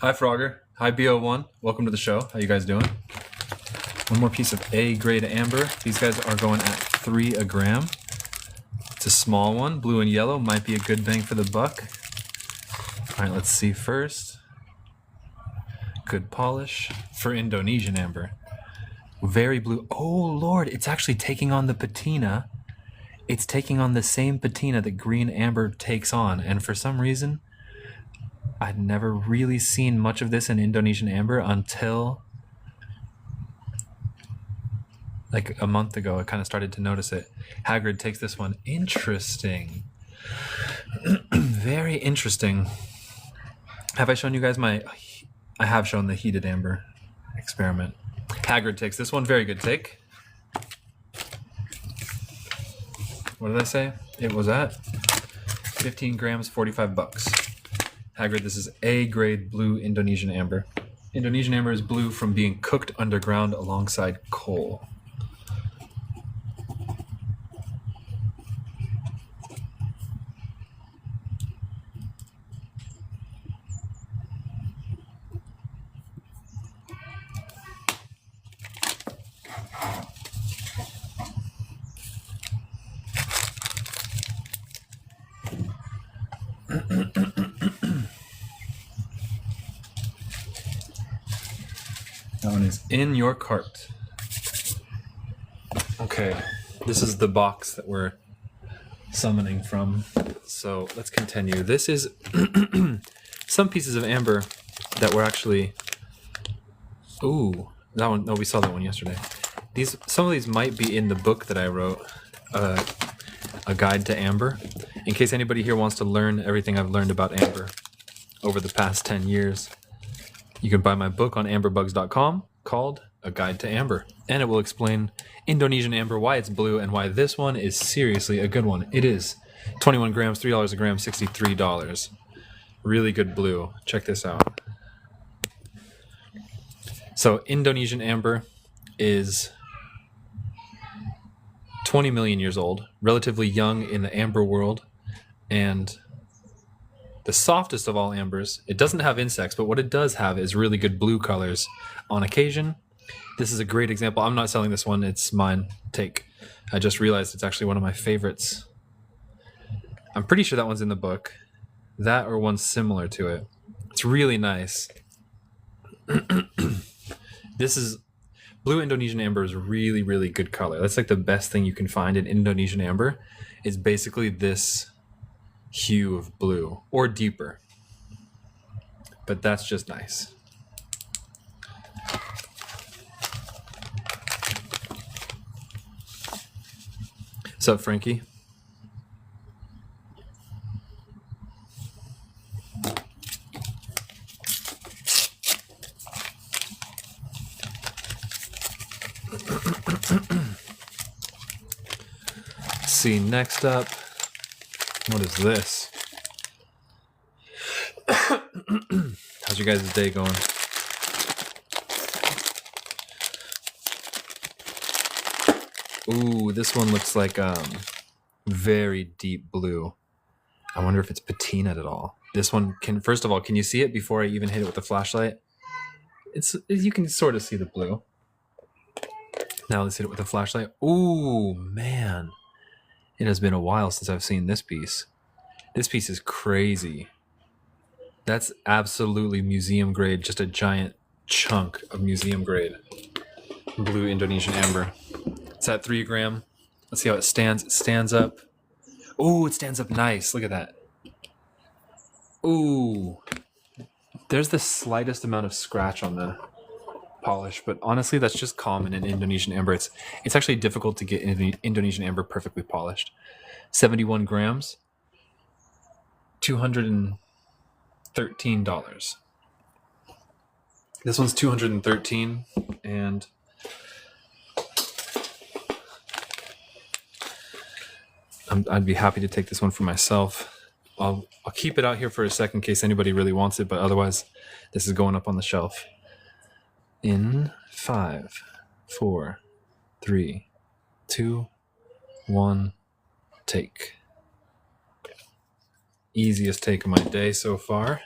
Hi, Frogger. Hi, BO1. Welcome to the show. How you guys doing? One more piece of A-grade amber. These guys are going at 3 a gram. It's a small one. Blue and yellow might be a good bang for the buck. All right, let's see first. Good polish for Indonesian amber. Very blue. Oh, Lord, it's actually taking on the patina. It's taking on the same patina that green amber takes on. And for some reason, I'd never really seen much of this in Indonesian amber until like a month ago. I kind of started to notice it. Hagrid takes this one. Interesting. Very interesting. Have I shown you guys I have shown the heated amber experiment. Hagrid takes this one. Very good take. What did I say? It was at 15 grams, 45 bucks. Hagrid, this is A-grade blue Indonesian amber. Indonesian amber is blue from being cooked underground alongside coal. That one is in your cart. Okay, this is the box that we're summoning from. So let's continue. This is some pieces of amber that were actually... Ooh, that one. No, we saw that one yesterday. Some of these might be in the book that I wrote, A Guide to Amber. In case anybody here wants to learn everything I've learned about amber over the past 10 years, you can buy my book on amberbugs.com called A Guide to Amber. And it will explain Indonesian amber, why it's blue, and why this one is seriously a good one. It is 21 grams, $3 a gram, $63. Really good blue. Check this out. So Indonesian amber is 20 million years old, relatively young in the amber world, and the softest of all ambers. It doesn't have insects, but what it does have is really good blue colors on occasion. This is a great example. I'm not selling this one. It's mine. Take. I just realized it's actually one of my favorites. I'm pretty sure that one's in the book. That or one similar to it. It's really nice. This is... Blue Indonesian amber is really, really good color. That's like the best thing you can find in Indonesian amber is basically this hue of blue or deeper. But that's just nice. What's up, Frankie? See, next up, what is this? How's your guys' day going? Ooh, this one looks like very deep blue. I wonder if it's patinaed at all. This one can, first of all, can you see it before I even hit it with the flashlight? You can sort of see the blue. Now let's hit it with a flashlight. Ooh, man. It has been a while since I've seen this piece. This piece is crazy. That's absolutely museum grade, just a giant chunk of museum grade blue Indonesian amber. It's at 3 gram. Let's see how it stands. It stands up. Ooh, it stands up nice. Look at that. Ooh. There's the slightest amount of scratch on the polish, but honestly, that's just common in Indonesian amber. It's actually difficult to get Indonesian amber perfectly polished. 71 grams, $213. This one's $213, and I'd be happy to take this one for myself. I'll keep it out here for a second in case anybody really wants it, but otherwise, this is going up on the shelf. In 5, 4, 3, 2, 1, take. Easiest take of my day so far.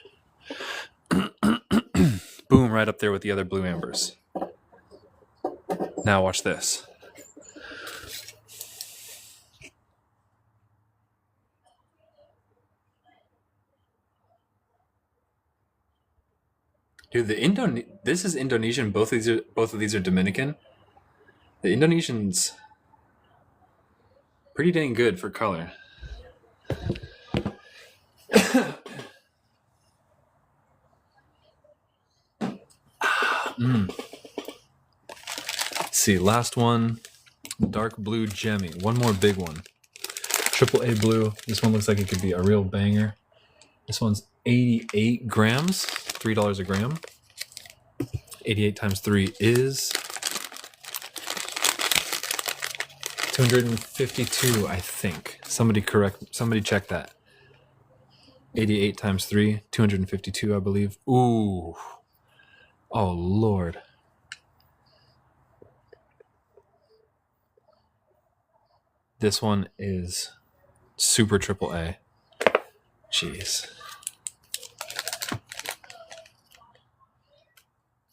Boom, right up there with the other blue ambers. Now watch this. Dude, this is Indonesian. Both of these are Dominican. The Indonesian's pretty dang good for color. See, last one, dark blue Gemmy. One more big one. Triple A blue. This one looks like it could be a real banger. This one's 88 grams, $3 a gram. 88 times 3 is 252, I think. Somebody check that. 88 times 3, 252, I believe. Ooh. Oh, Lord. This one is super triple A. Jeez.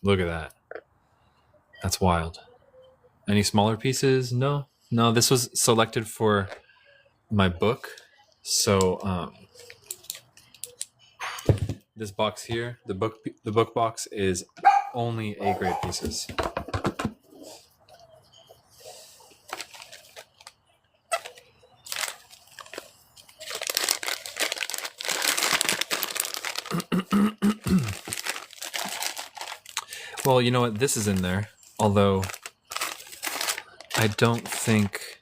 Look at that. That's wild. Any smaller pieces? No. No, this was selected for my book. So, this box here, the book box is only A grade pieces. Well, you know what? This is in there. Although, I don't think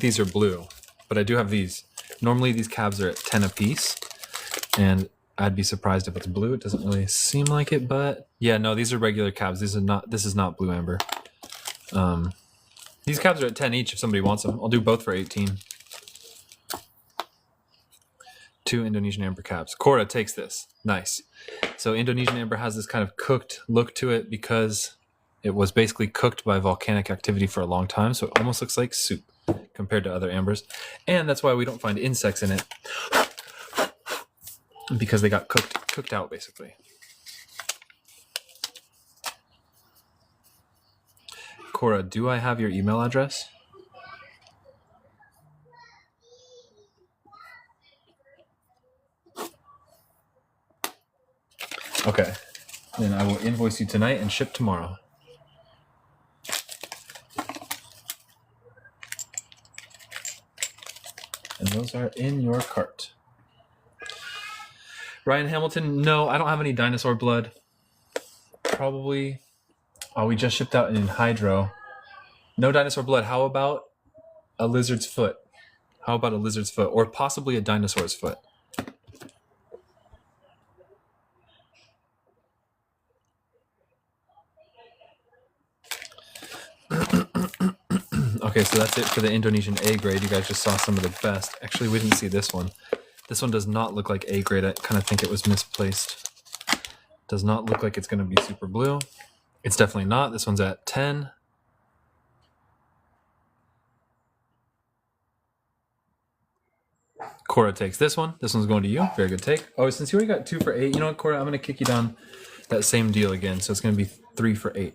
these are blue. But I do have these. Normally, these cabs are at 10 a piece. And I'd be surprised if it's blue. It doesn't really seem like it, but... Yeah, no, these are regular cabs. This is not blue amber. These cabs are at 10 each if somebody wants them. I'll do both for 18. 2 Indonesian amber cabs. Cora takes this. Nice. So Indonesian amber has this kind of cooked look to it because it was basically cooked by volcanic activity for a long time. So it almost looks like soup compared to other ambers. And that's why we don't find insects in it. Because they got cooked out, basically. Cora, do I have your email address? Okay. Then I will invoice you tonight and ship tomorrow. And those are in your cart. Ryan Hamilton, no, I don't have any dinosaur blood. Probably. Oh, we just shipped out in hydro. No dinosaur blood. How about a lizard's foot? How about a lizard's foot? Or possibly a dinosaur's foot? Okay, so that's it for the Indonesian A grade. You guys just saw some of the best. Actually, we didn't see this one. This one does not look like A grade. I kind of think it was misplaced. Does not look like it's going to be super blue. It's definitely not. This one's at 10. Cora takes this one. This one's going to you. Very good take. Oh, since you already got 2 for 8, you know what, Cora? I'm going to kick you down that same deal again. So it's going to be 3 for 8.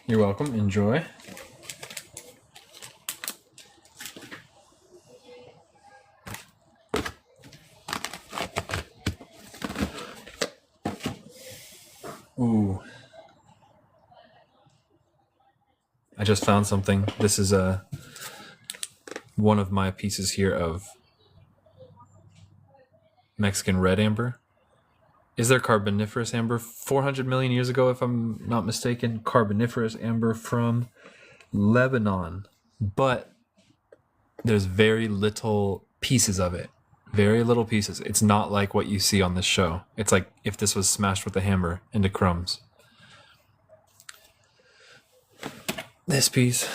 You're welcome. Enjoy. Ooh. I just found something. This is one of my pieces here of Mexican red amber. Is there Carboniferous amber? 400 million years ago, if I'm not mistaken. Carboniferous amber from Lebanon. But there's very little pieces of it. Very little pieces. It's not like what you see on this show. It's like if this was smashed with a hammer into crumbs. This piece.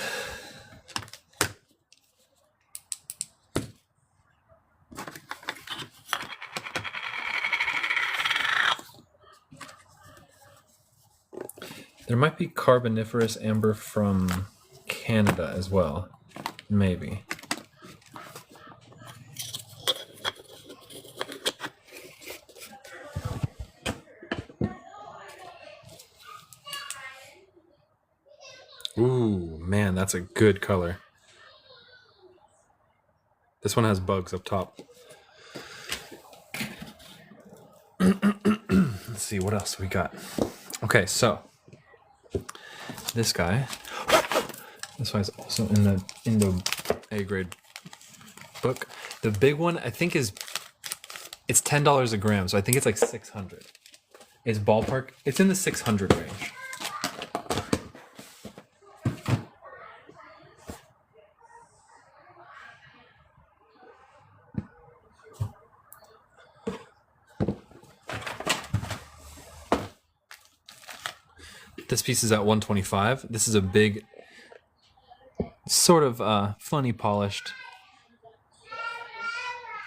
There might be Carboniferous amber from Canada as well. Maybe. Ooh, man, that's a good color. This one has bugs up top. Let's see, what else we got? Okay, so this guy. This one is also in the A grade book. The big one, I think, it's $10 a gram, so I think it's like 600. It's ballpark. It's in the 600 range. This piece is at 125. This is a big, sort of funny polished.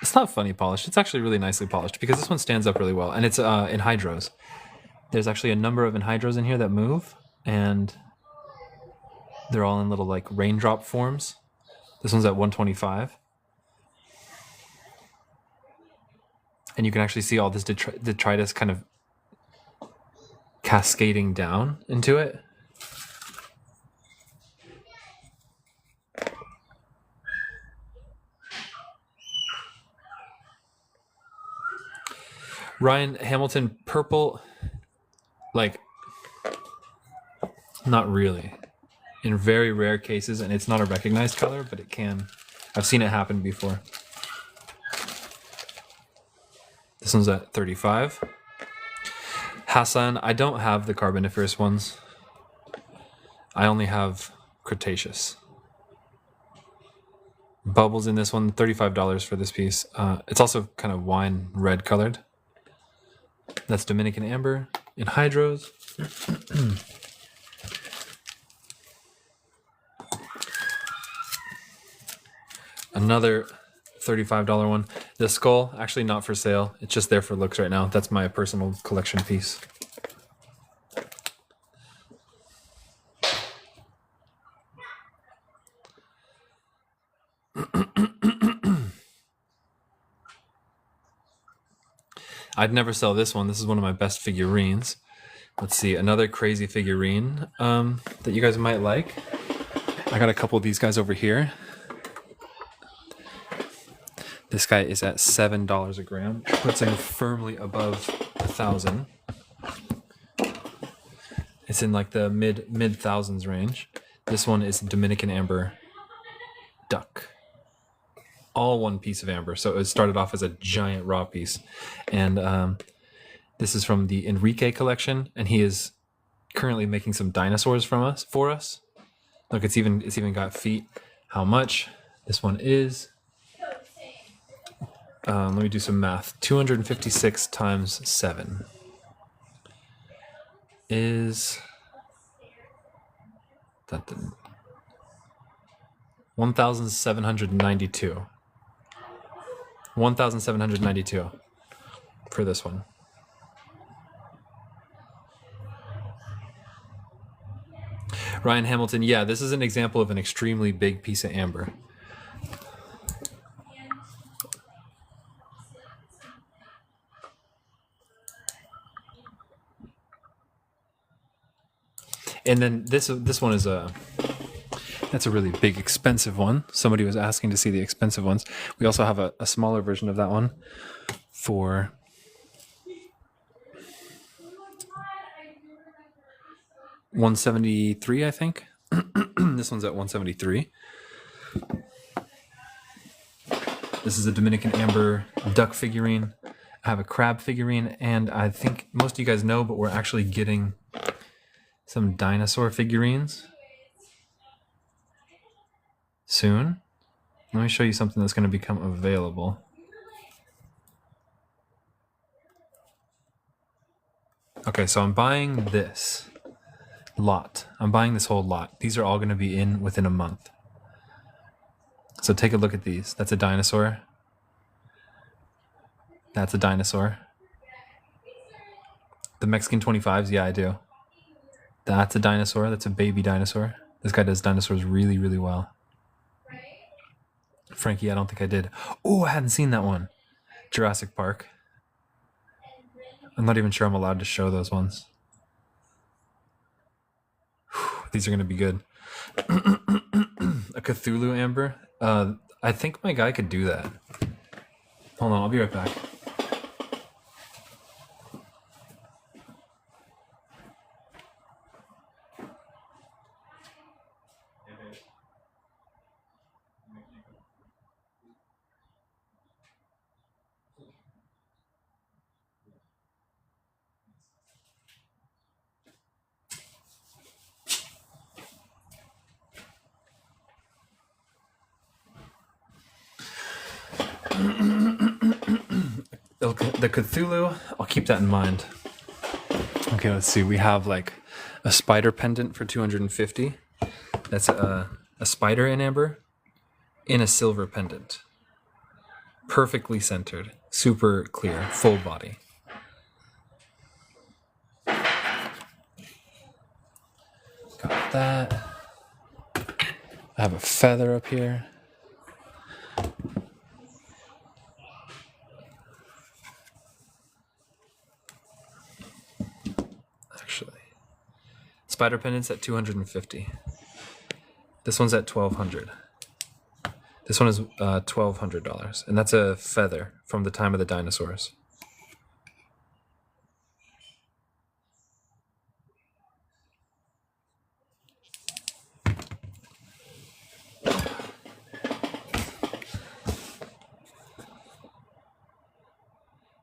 It's not funny polished. It's actually really nicely polished because this one stands up really well, and it's anhydrous. There's actually a number of anhydrous in here that move, and they're all in little like raindrop forms. This one's at 125. And you can actually see all this detritus kind of cascading down into it. Ryan Hamilton, purple, like, not really. In very rare cases, and it's not a recognized color, but it can. I've seen it happen before. This one's at 35. Hassan, I don't have the Carboniferous ones. I only have Cretaceous. Bubbles in this one, $35 for this piece. It's also kind of wine red colored. That's Dominican amber anhydrous. Another $35 one. The skull, actually not for sale. It's just there for looks right now. That's my personal collection piece. I'd never sell this one. This is one of my best figurines. Let's see, another crazy figurine that you guys might like. I got a couple of these guys over here. This guy is at $7 a gram, puts him firmly above 1,000. It's in like the mid thousands range. This one is Dominican amber duck. All one piece of amber. So it started off as a giant raw piece. And this is from the Enrique collection, and he is currently making some dinosaurs for us. Look, it's even got feet. How much? This one is let me do some math. 256 times 7 is that the 1,792. 1,792 for this one. Ryan Hamilton, yeah, this is an example of an extremely big piece of amber. And then this one is that's a really big, expensive one. Somebody was asking to see the expensive ones. We also have a smaller version of that one for $173, I think. This one's at $173. This is a Dominican amber duck figurine. I have a crab figurine, and I think most of you guys know, but we're actually getting some dinosaur figurines soon. Let me show you something that's going to become available. Okay, so I'm buying this lot. I'm buying this whole lot. These are all going to be in within a month. So take a look at these. That's a dinosaur. That's a dinosaur. The Mexican 25s, yeah, I do. That's a dinosaur. That's a baby dinosaur. This guy does dinosaurs really, really well. Frankie, I don't think I did. Oh, I hadn't seen that one. Jurassic Park. I'm not even sure I'm allowed to show those ones. Whew, these are going to be good. A Cthulhu Amber. I think my guy could do that. Hold on, I'll be right back. The Cthulhu, I'll keep that in mind. Okay, let's see. We have like a spider pendant for 250. That's a spider in amber in a silver pendant. Perfectly centered, super clear, full body. Got that. I have a feather up here. Actually, spider pendants at 250. This one's at $1,200. This one is $1,200, and that's a feather from the time of the dinosaurs.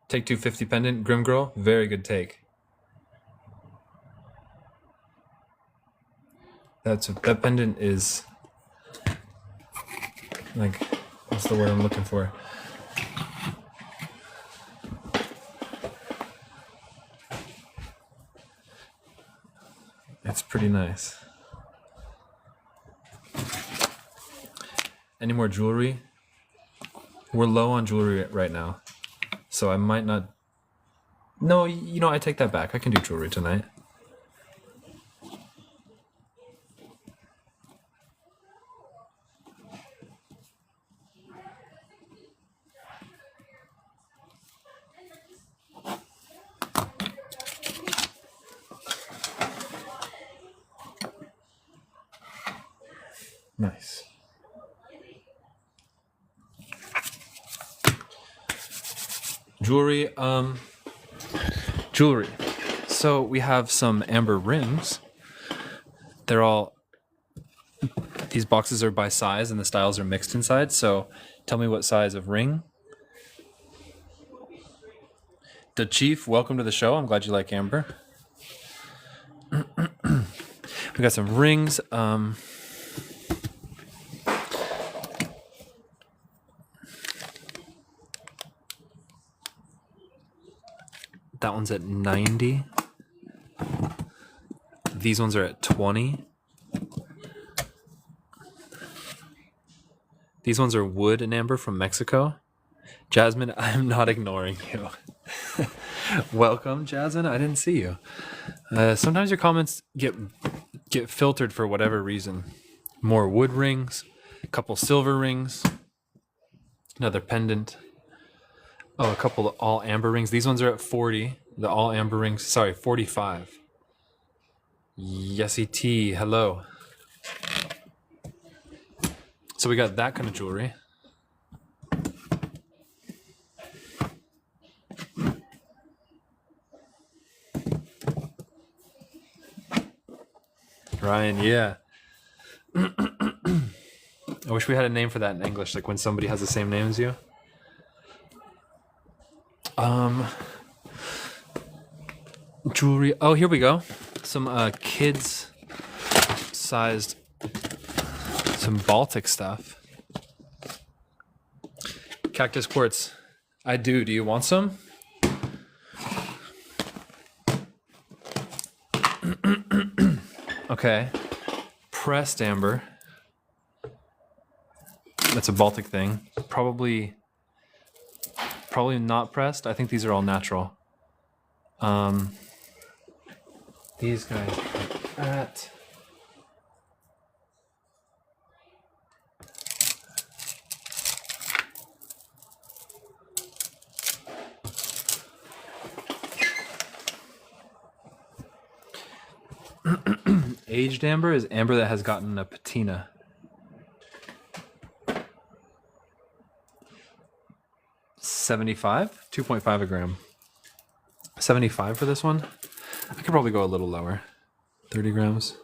Take 250 pendant, Grim Girl, very good take. That pendant is like, what's the word I'm looking for? It's pretty nice. Any more jewelry? We're low on jewelry right now, so I might not. No, I take that back. I can do jewelry tonight. Nice. Jewelry. Jewelry. So we have some amber rings. These boxes are by size and the styles are mixed inside. So tell me what size of ring. The Chief, welcome to the show. I'm glad you like amber. We got some rings. That one's at 90. These ones are at 20. These ones are wood and amber from Mexico. Jasmine, I'm not ignoring you. Welcome, Jasmine. I didn't see you. Sometimes your comments get filtered for whatever reason. More wood rings, a couple silver rings, another pendant. Oh, a couple of all amber rings. These ones are at 40. The all amber rings, sorry, 45. Yesy T, hello. So we got that kind of jewelry. Ryan, yeah. I wish we had a name for that in English, like when somebody has the same name as you. Jewelry. Oh, here we go. Some kids sized, some Baltic stuff. Cactus quartz. I do. Do you want some? Okay. Pressed amber. That's a Baltic thing. Probably not pressed. I think these are all natural. These guys. at aged amber is amber that has gotten a patina. 75, 2.5 a gram. 75 for this one. I could probably go a little lower. 30 grams.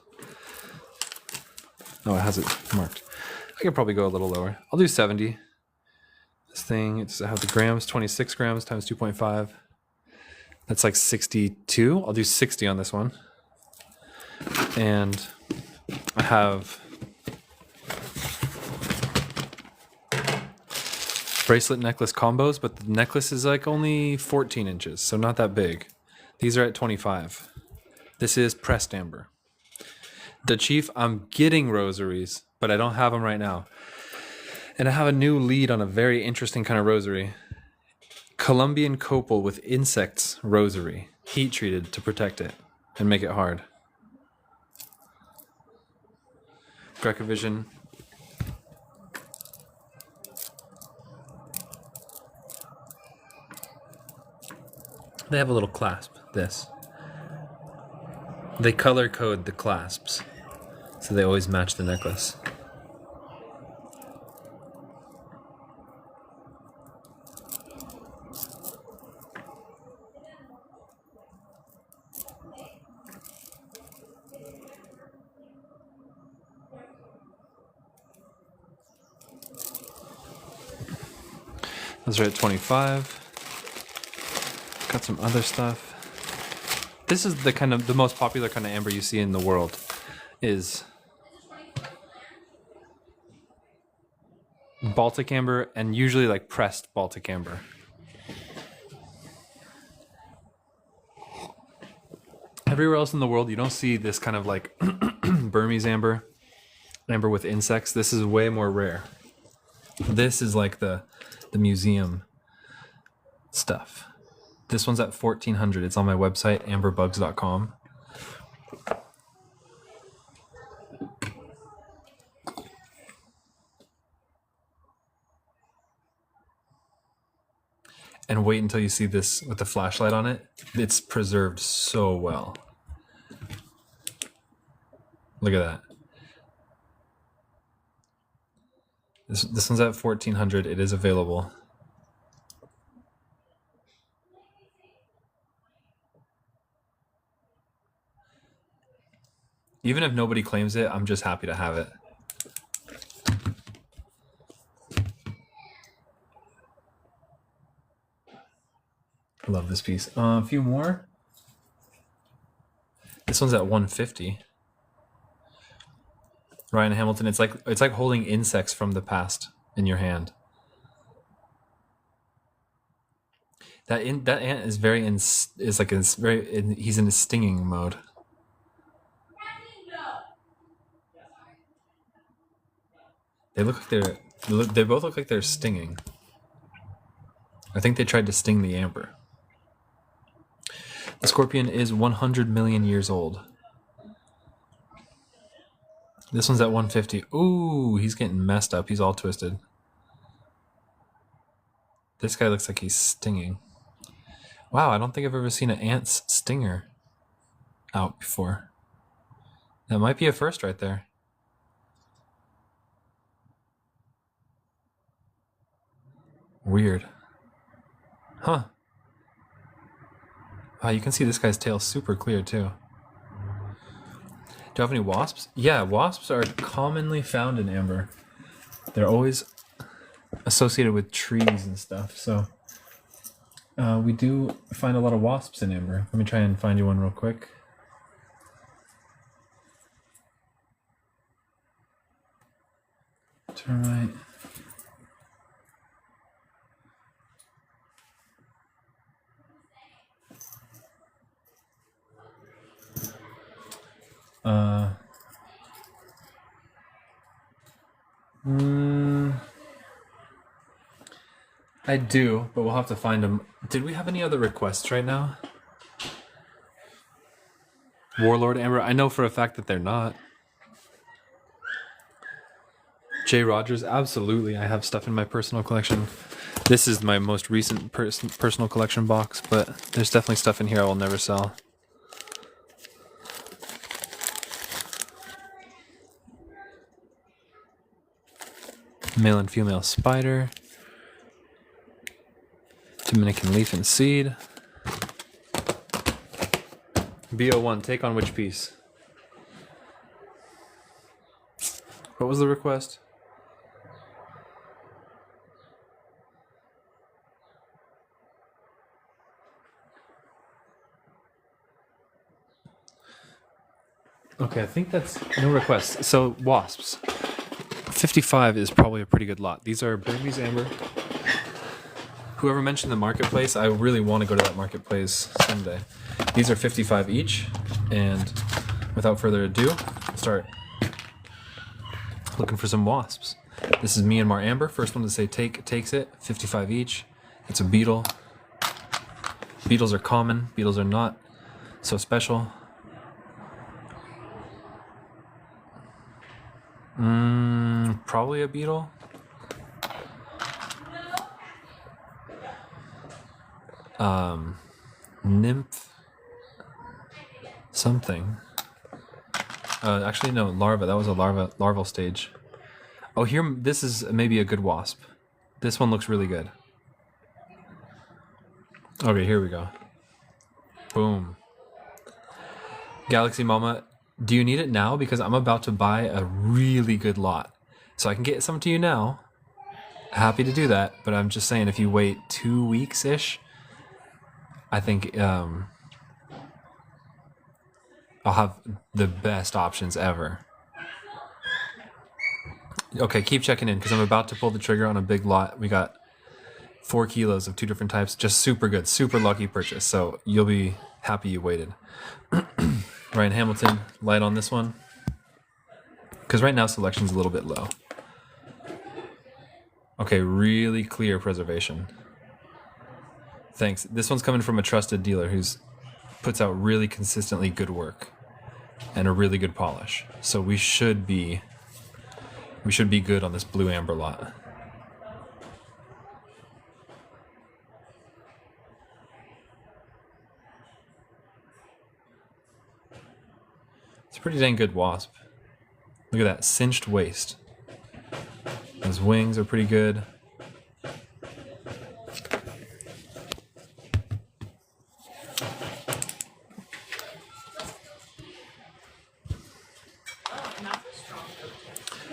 Oh, it has it marked. I could probably go a little lower. I'll do 70. This thing, I have the grams, 26 grams times 2.5. That's like 62. I'll do 60 on this one. And I have bracelet necklace combos, but the necklace is like only 14 inches, so not that big. These are at 25. This is pressed amber. The Chief, I'm getting rosaries, but I don't have them right now. And I have a new lead on a very interesting kind of rosary. Colombian copal with insects rosary. Heat treated to protect it and make it hard. Grecovision. They have a little clasp, this. They color code the clasps, so they always match the necklace. Those are at 25. Got some other stuff. This is the most popular kind of amber you see in the world, is Baltic amber, and usually like pressed Baltic amber. Everywhere else in the world, you don't see this kind of like Burmese amber with insects. This is way more rare. This is like the museum stuff. This one's at 1400. It's on my website, amberbugs.com. And wait until you see this with the flashlight on it. It's preserved so well. Look at that. This one's at 1400. It is available. Even if nobody claims it, I'm just happy to have it. I love this piece. A few more. This one's at 150. Ryan Hamilton. It's like holding insects from the past in your hand. That ant is he's in a stinging mode. They both look like they're stinging. I think they tried to sting the amber. The scorpion is 100 million years old. This one's at 150. Ooh, he's getting messed up. He's all twisted. This guy looks like he's stinging. Wow, I don't think I've ever seen an ant's stinger out before. That might be a first right there. Weird. Huh. Wow, you can see this guy's tail super clear too. Do you have any wasps? Yeah, wasps are commonly found in amber. They're always associated with trees and stuff, so we do find a lot of wasps in amber. Let me try and find you one real quick. Termite. I do, but we'll have to find them. Did we have any other requests right now? Warlord Amber. I know for a fact that they're not. J. Rogers, absolutely. I have stuff in my personal collection. This is my most recent personal collection box, but there's definitely stuff in here I will never sell. Male and female spider. Dominican leaf and seed. BO1, take on which piece? What was the request? Okay, I think that's no requests. So wasps. 55 is probably a pretty good lot. These are Burmese amber. Whoever mentioned the marketplace, I really want to go to that marketplace someday. These are 55 each, and without further ado, start looking for some wasps. This is Myanmar Amber. First one to say take takes it. 55 each. It's a beetle. Beetles are common. Beetles are not so special. Probably a beetle. Nymph. Something. Actually, no, larva. That was a larval stage. Oh, here, this is maybe a good wasp. This one looks really good. Okay, here we go. Boom. Galaxy Mama, do you need it now? Because I'm about to buy a really good lot. So I can get some to you now. Happy to do that, but I'm just saying if you wait 2 weeks-ish, I think I'll have the best options ever. Okay, keep checking in because I'm about to pull the trigger on a big lot. We got 4 kilos of 2 different types. Just super good, super lucky purchase. So you'll be happy you waited. Ryan Hamilton, light on this one. Because right now selection's a little bit low. Okay, really clear preservation. Thanks. This one's coming from a trusted dealer who's puts out really consistently good work and a really good polish. So we should be good on this blue amber lot. It's a pretty dang good wasp. Look at that cinched waist. His wings are pretty good.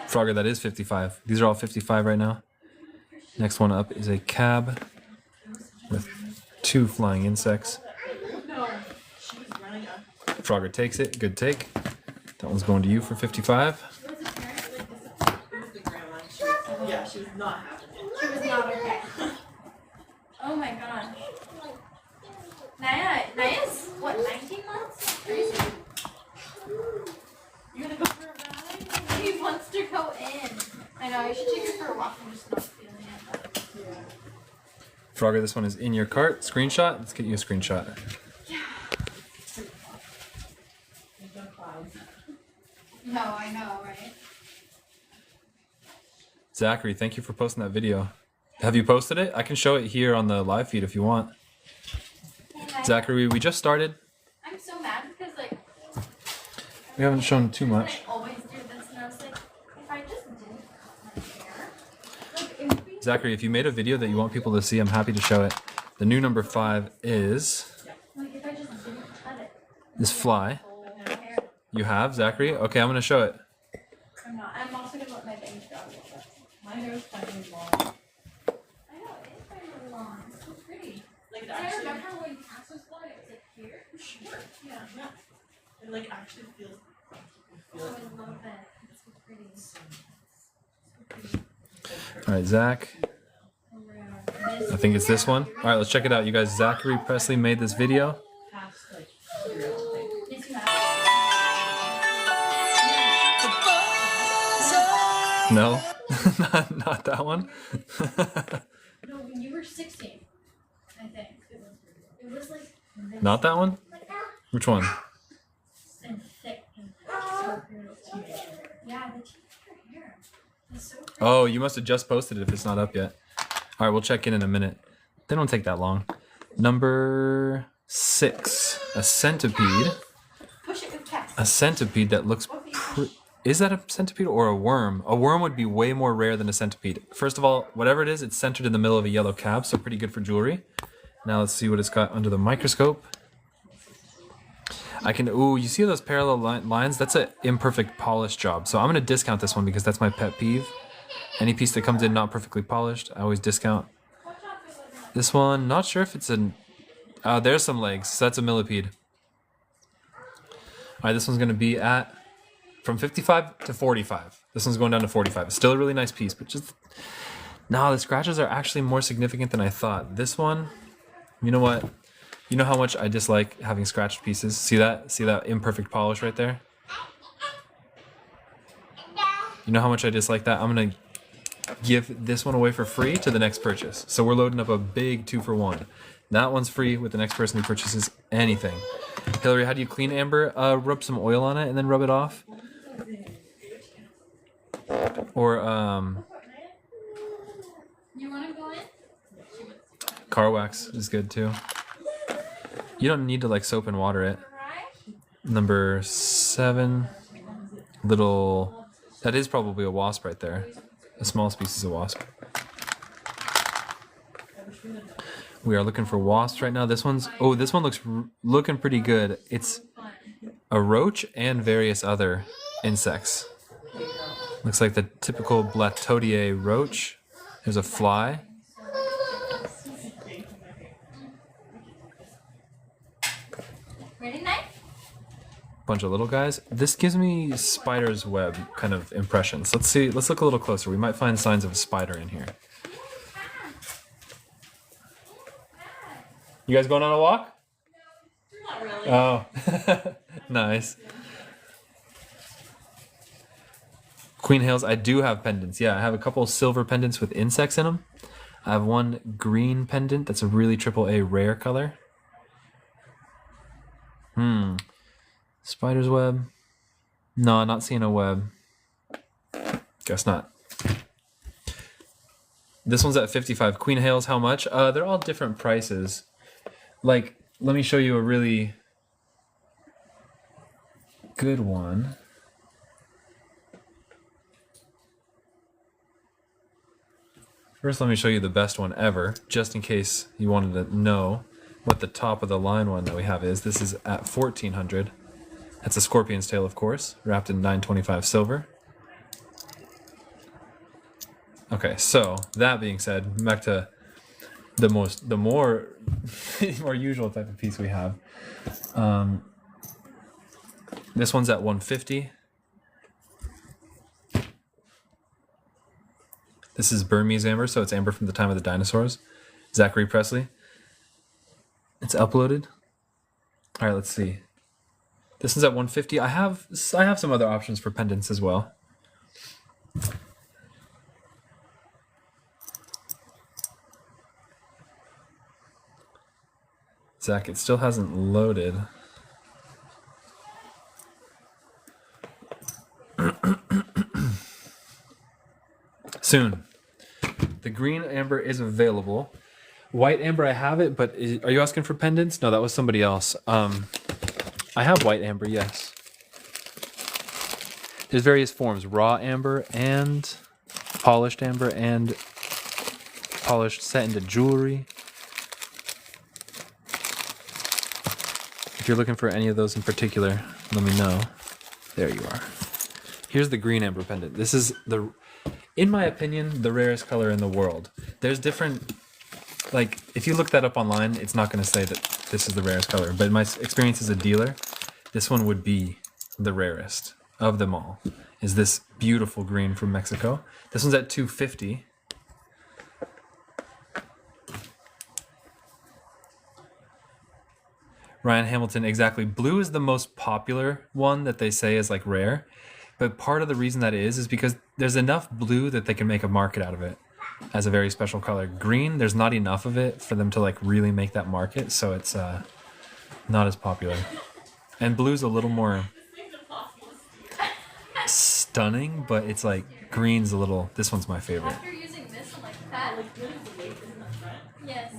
Frogger, that is 55. These are all 55 right now. Next one up is a cab with 2 flying insects. Frogger takes it. Good take. That one's going to you for 55. Yeah, she was not having it. She was not okay. Oh my gosh. Naya's, what, 19 months? Crazy. You gonna go for a ride? He wants to go in. I know, I should take her for a walk. I'm just not feeling it. But... Yeah. Frogger, this one is in your cart. Screenshot? Let's get you a screenshot. Yeah. There's no clouds. No, I know, right? Zachary, thank you for posting that video. Have you posted it? I can show it here on the live feed if you want. Zachary, we just started. I'm so mad because, like, We haven't shown too much. I always do this, and I was like, if I just didn't cut my hair, like, it would be... Zachary, if you made a video that you want people to see, I'm happy to show it. The new number 5 is Like, if I just didn't cut it. this fly. My hair. You have, Zachary? Okay, I'm going to show it. I'm not. I'm also going to let my bangs go a little bit. My hair is finally long. I know, it is very long. It's so pretty. Like it I actually. remember when Cass was born, it was like here. Short. Yeah. Yeah. It like actually feels. Oh, I love it. It's so pretty. So pretty. All right, Zach. I think it's this one. All right, let's check it out. You guys, Zachary Presley made this video. Past like cereal thing. Yes, you have. No, not that one. No, when you were 16, I think. It was like... Not that one? Which one? and thick and so beautiful. Yeah, the teenager hair is so pretty. Oh, you must have just posted it if it's not up yet. All right, we'll check in a minute. They don't take that long. Number 6, a centipede. Push it with cats. A centipede that looks... Is that a centipede or a worm? A worm would be way more rare than a centipede. First of all, whatever it is, it's centered in the middle of a yellow cap, so pretty good for jewelry. Now let's see what it's got under the microscope. I can... Ooh, you see those parallel lines? That's an imperfect polish job. So I'm going to discount this one because that's my pet peeve. Any piece that comes in not perfectly polished, I always discount. This one, not sure if it's an... there's some legs. So that's a millipede. All right, this one's going to be at... From 55 to 45. This one's going down to 45. It's still a really nice piece, but just... No, the scratches are actually more significant than I thought. This one, you know what? You know how much I dislike having scratched pieces? See that? See that imperfect polish right there? You know how much I dislike that? I'm going to give this one away for free to the next purchase. So we're loading up a big 2-for-1. That one's free with the next person who purchases anything. Hillary, how do you clean amber? Rub some oil on it and then rub it off. Or You want to go in? car wax is good too. You don't need to like soap and water it. Right? Number 7, little... That is probably a wasp right there. The smallest piece is a wasp. We are looking for wasps right now. This one's... Oh, this one looks looking pretty good. It's a roach and various other insects. Looks like the typical Blatodier roach. There's a fly. Ready, knife? Bunch of little guys. This gives me spider's web kind of impressions. Let's see. Let's look a little closer. We might find signs of a spider in here. You guys going on a walk? Not really. Oh, nice. Queen Hales, I do have pendants. Yeah, I have a couple silver pendants with insects in them. I have one green pendant that's a really AAA rare color. Spider's web. No, not seeing a web. Guess not. This one's at 55. Queen Hales, how much? They're all different prices. Like, let me show you a really good one. First, let me show you the best one ever, just in case you wanted to know what the top of the line one that we have is. This is at 1400. That's a scorpion's tail, of course, wrapped in 925 silver. Okay, so that being said, back to the more more usual type of piece we have. This one's at 150. This is Burmese amber, so it's amber from the time of the dinosaurs. Zachary Presley. It's uploaded. All right, let's see. This is at 150. I have some other options for pendants as well. Zach, it still hasn't loaded. Soon. The green amber is available. White amber, I have it, but are you asking for pendants? No, that was somebody else. I have white amber, yes. There's various forms: raw amber and polished amber and polished set into jewelry. If you're looking for any of those in particular, let me know. There you are. Here's the green amber pendant. This is in my opinion, the rarest color in the world. There's different, like, if you look that up online, it's not going to say that this is the rarest color. But in my experience as a dealer, this one would be the rarest of them all. Is this beautiful green from Mexico. This one's at 250. Ryan Hamilton, exactly. Blue is the most popular one that they say is like rare. But part of the reason that is because there's enough blue that they can make a market out of it as a very special color. Green, there's not enough of it for them to like really make that market, so it's not as popular. And blue's a little more stunning, but it's like green's a little. This one's my favorite. After using this, I'm like, that looks really great. Yes,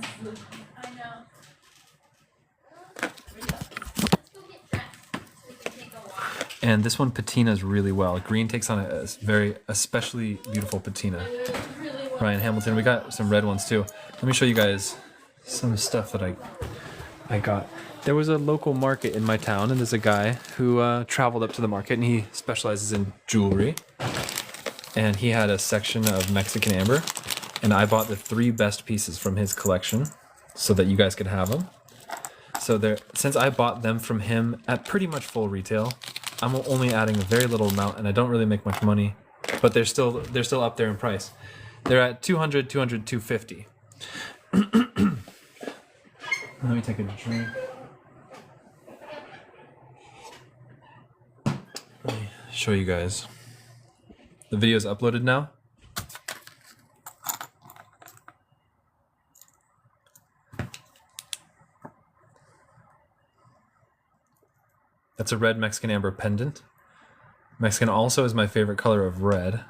I know. Let's go get dressed so we can take a walk. And this one patinas really well. Green takes on a very especially beautiful patina. Really well. Ryan Hamilton. We got some red ones too. Let me show you guys some stuff that I got. There was a local market in my town, and there's a guy who traveled up to the market, and he specializes in jewelry. And he had a section of Mexican amber, and I bought the 3 best pieces from his collection so that you guys could have them. So there, since I bought them from him at pretty much full retail, I'm only adding a very little amount, and I don't really make much money, but they're still up there in price. They're at 200, 200, 250. Let me take a drink. Let me show you guys. The video is uploaded now. That's a red Mexican amber pendant. Mexican also is my favorite color of red.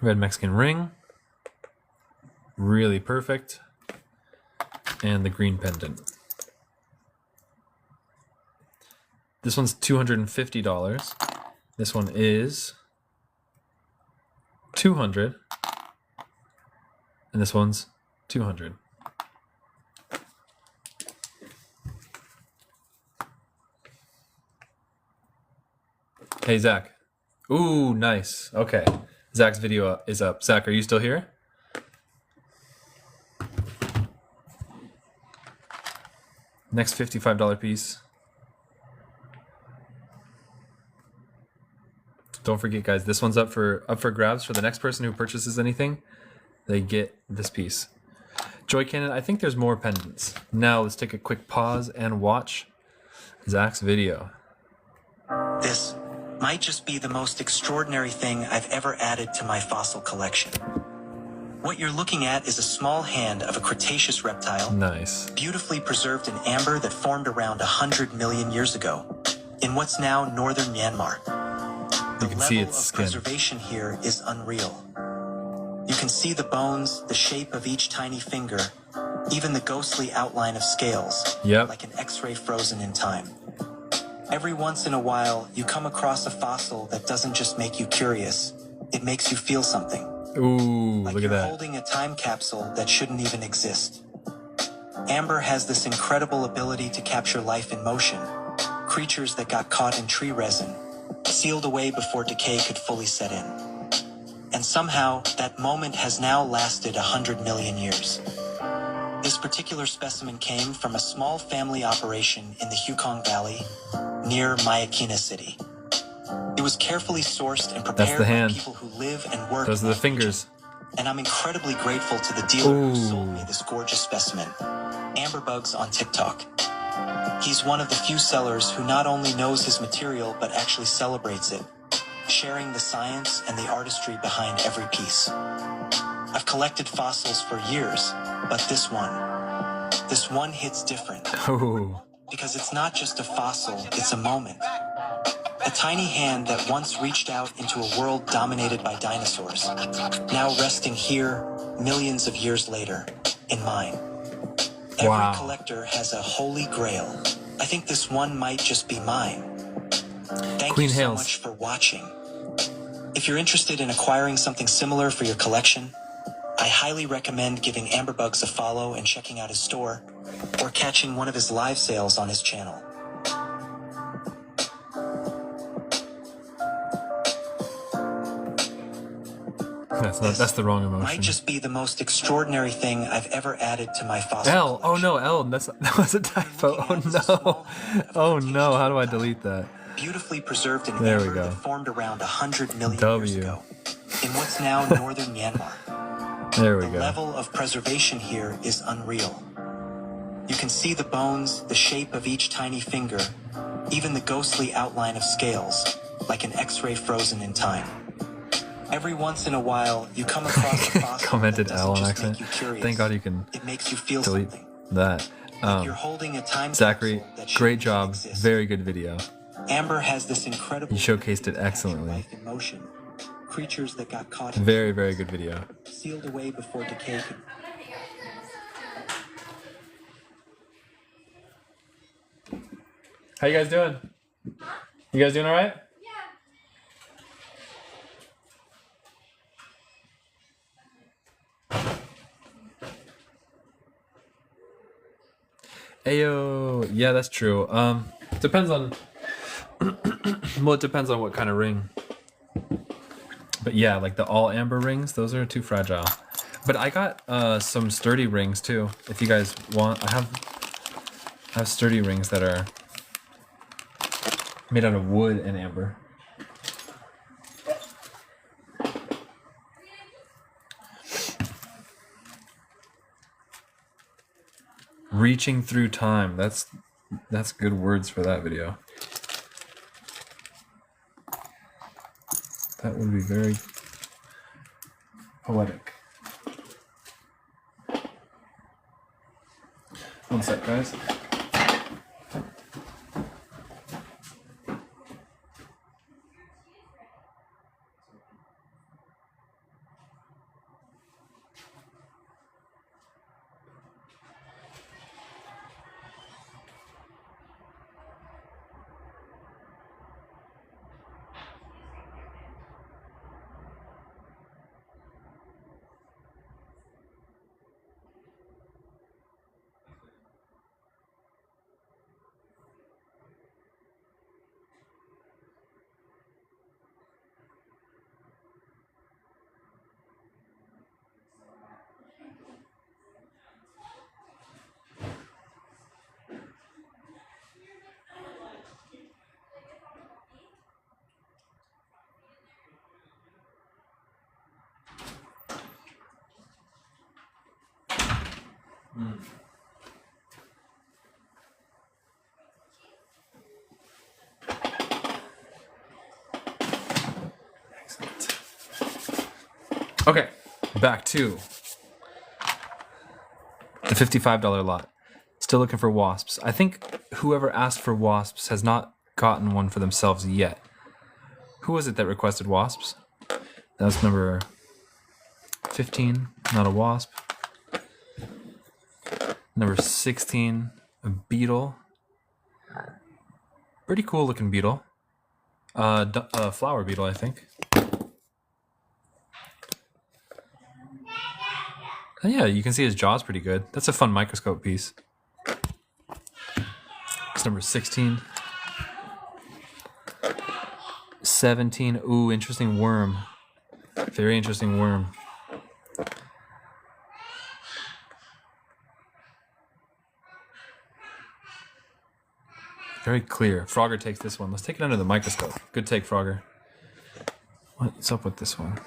Red Mexican ring. Really perfect. And the green pendant. This one's $250. This one is $200. And this one's $200. Hey, Zach. Ooh, nice. Okay. Zach's video is up. Zach, are you still here? Next $55 piece. Don't forget, guys, this one's up for grabs for the next person who purchases anything. They get this piece. Joy Cannon, I think there's more pendants. Now let's take a quick pause and watch Zach's video. This might just be the most extraordinary thing I've ever added to my fossil collection. What you're looking at is a small hand of a Cretaceous reptile, Nice. beautifully preserved in amber that formed around 100 million years ago, in what's now northern Myanmar. You The can level see of its skin. preservation here is unreal. You can see the bones, the shape of each tiny finger, even the ghostly outline of scales, Yep. like an X-ray frozen in time. Every once in a while, you come across a fossil that doesn't just make you curious, it makes you feel something. Ooh, Like look at you're that. holding a time capsule that shouldn't even exist. Amber has this incredible ability to capture life in motion. Creatures that got caught in tree resin, sealed away before decay could fully set in. And somehow, that moment has now lasted 100 million years. This particular specimen came from a small family operation in the Yukon Valley, near Mayakina City. It was carefully sourced and prepared the by hand. people who live and work Those are in the that fingers. region. And I'm incredibly grateful to the dealer who sold me Ooh. this gorgeous specimen, Amberbugs on TikTok. He's one of the few sellers who not only knows his material but actually celebrates it, sharing the science and the artistry behind every piece. I've collected fossils for years, but this one hits different. Oh, Because it's not just a fossil, it's a moment. A tiny hand that once reached out into a world dominated by dinosaurs, now resting here millions of years later, in mine. Every Wow. collector has a holy grail. I think this one might just be mine. Thank Queen you so Hales. much for watching. If you're interested in acquiring something similar for your collection, I highly recommend giving Amberbugs a follow and checking out his store, or catching one of his live sales on his channel. that's the wrong Might emotion. just be the most extraordinary thing I've ever added to my fossil L. Oh collection. no, L. That was a typo. Oh no. Oh no. How do I delete that? Beautifully preserved in There we amber go. that formed around 100 million years W. ago, in what's now northern Myanmar. There we The go. level of preservation here is unreal. You can see the bones, the shape of each tiny finger, even the ghostly outline of scales, like an X-ray frozen in time. Every once in a while, you come across a fossil Commented that doesn't L on just accident. make you curious. Thank God you can It makes you feel delete something. that. You're holding a time Zachary, capsule that great shouldn't even job. exist. Very good video. Amber has this incredible You showcased it ability to capture excellently. life in motion. Creatures that got caught in Very, trees, very good video. sealed away before decay could. How you guys doing? You guys doing all right? Ayo, yeah, that's true. Depends on. Well, it depends on what kind of ring. But yeah, like the all amber rings, those are too fragile. But I got some sturdy rings too. If you guys want, I have sturdy rings that are made out of wood and amber. Reaching through time. That's good words for that video. That would be very poetic. One sec, guys. Excellent. Okay, back to the $55 lot. Still looking for wasps. I think whoever asked for wasps has not gotten one for themselves yet. Who was it that requested wasps? That was number 15, not a wasp. Number 16, a beetle. Pretty cool looking beetle. Flower beetle, I think. And yeah, you can see his jaw's pretty good. That's a fun microscope piece. It's number 16. 17. Ooh, interesting worm. Very interesting worm. Very clear. Frogger takes this one. Let's take it under the microscope. Good take, Frogger. What's up with this one?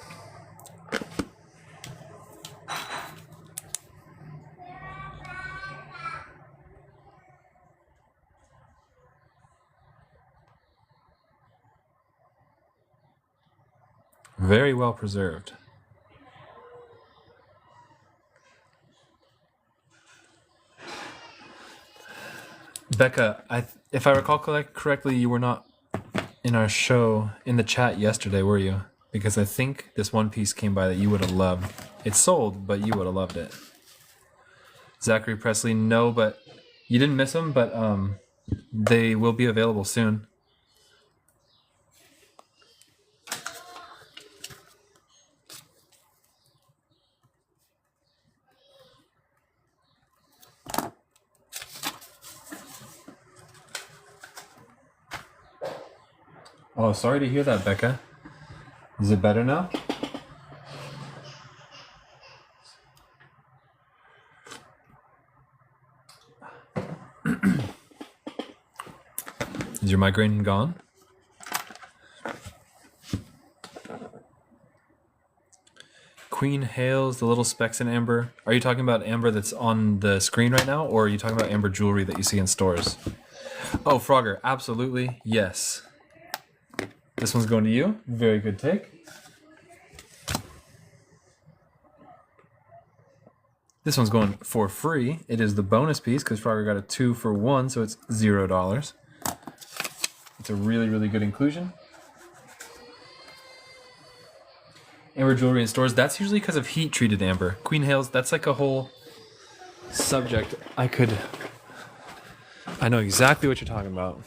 Very well preserved. Becca, if I recall correctly, you were not in our show in the chat yesterday, were you? Because I think this one piece came by that you would have loved. It's sold, but you would have loved it. Zachary Presley, no, but you didn't miss them, but they will be available soon. Oh, sorry to hear that, Becca. Is it better now? Is your migraine gone? Queen Hails, the little specks in amber. Are you talking about amber that's on the screen right now, or are you talking about amber jewelry that you see in stores? Oh, Frogger, absolutely, yes. This one's going to you. Very good take. This one's going for free. It is the bonus piece because Frogger got a 2 for 1, so it's $0. It's a really, really good inclusion. Amber jewelry in stores, that's usually because of heat-treated amber. Queen Hales, that's like a whole subject. I know exactly what you're talking about.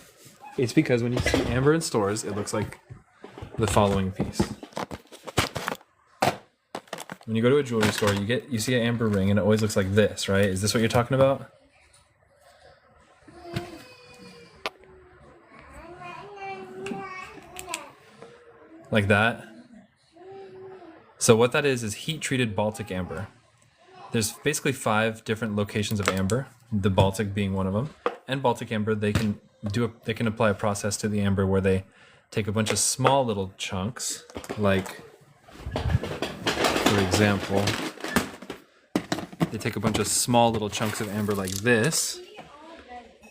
It's because when you see amber in stores, it looks like the following piece. When you go to a jewelry store, you see an amber ring and it always looks like this, right? Is this what you're talking about? Like that? So what that is heat-treated Baltic amber. There's basically 5 different locations of amber, the Baltic being one of them. And Baltic amber, they can apply a process to the amber where they take a bunch of small little chunks, like, for example, they take a bunch of small little chunks of amber like this,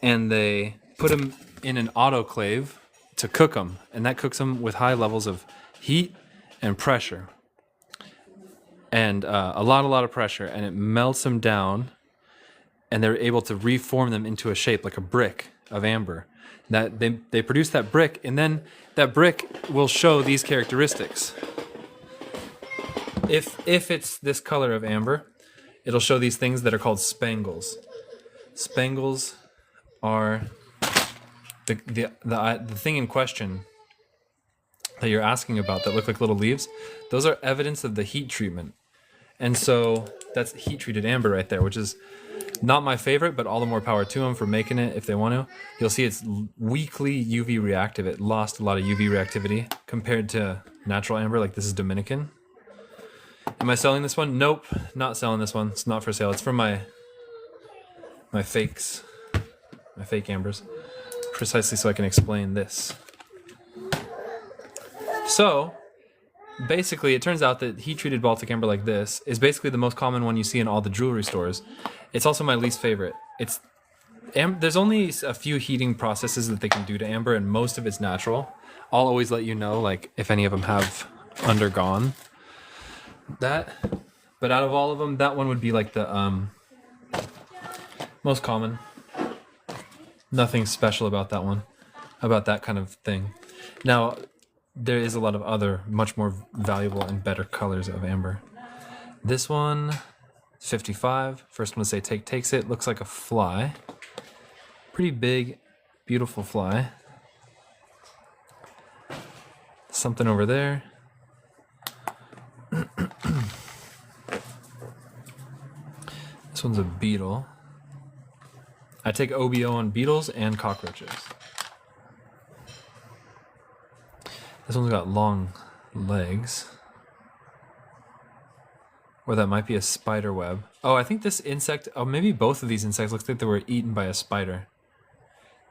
and they put them in an autoclave to cook them, and that cooks them with high levels of heat and pressure. And a lot of pressure, and it melts them down, and they're able to reform them into a shape like a brick of amber. That they produce that brick, and then that brick will show these characteristics. If it's this color of amber, it'll show these things that are called spangles. Spangles are the thing in question that you're asking about that look like little leaves. Those are evidence of the heat treatment. And so that's heat treated amber right there, which is not my favorite, but all the more power to them for making it if they want to. You'll see it's weakly UV reactive. It lost a lot of UV reactivity compared to natural amber, like this is Dominican. Am I selling this one? Nope, not selling this one. It's not for sale. It's from my fakes, my fake ambers, precisely so I can explain this. So basically, it turns out that heat-treated Baltic amber like this is basically the most common one you see in all the jewelry stores. It's also my least favorite. There's only a few heating processes that they can do to amber, and most of it's natural. I'll always let you know, like, if any of them have undergone that. But out of all of them, that one would be like the most common. Nothing special about that one, about that kind of thing. Now, there is a lot of other, much more valuable and better colors of amber. This one, 55. First one to say takes it. Looks like a fly. Pretty big, beautiful fly. Something over there. This one's a beetle. I take OBO on beetles and cockroaches. This one's got long legs. Or that might be a spider web. Oh, I think this insect, oh, maybe both of these insects look like they were eaten by a spider.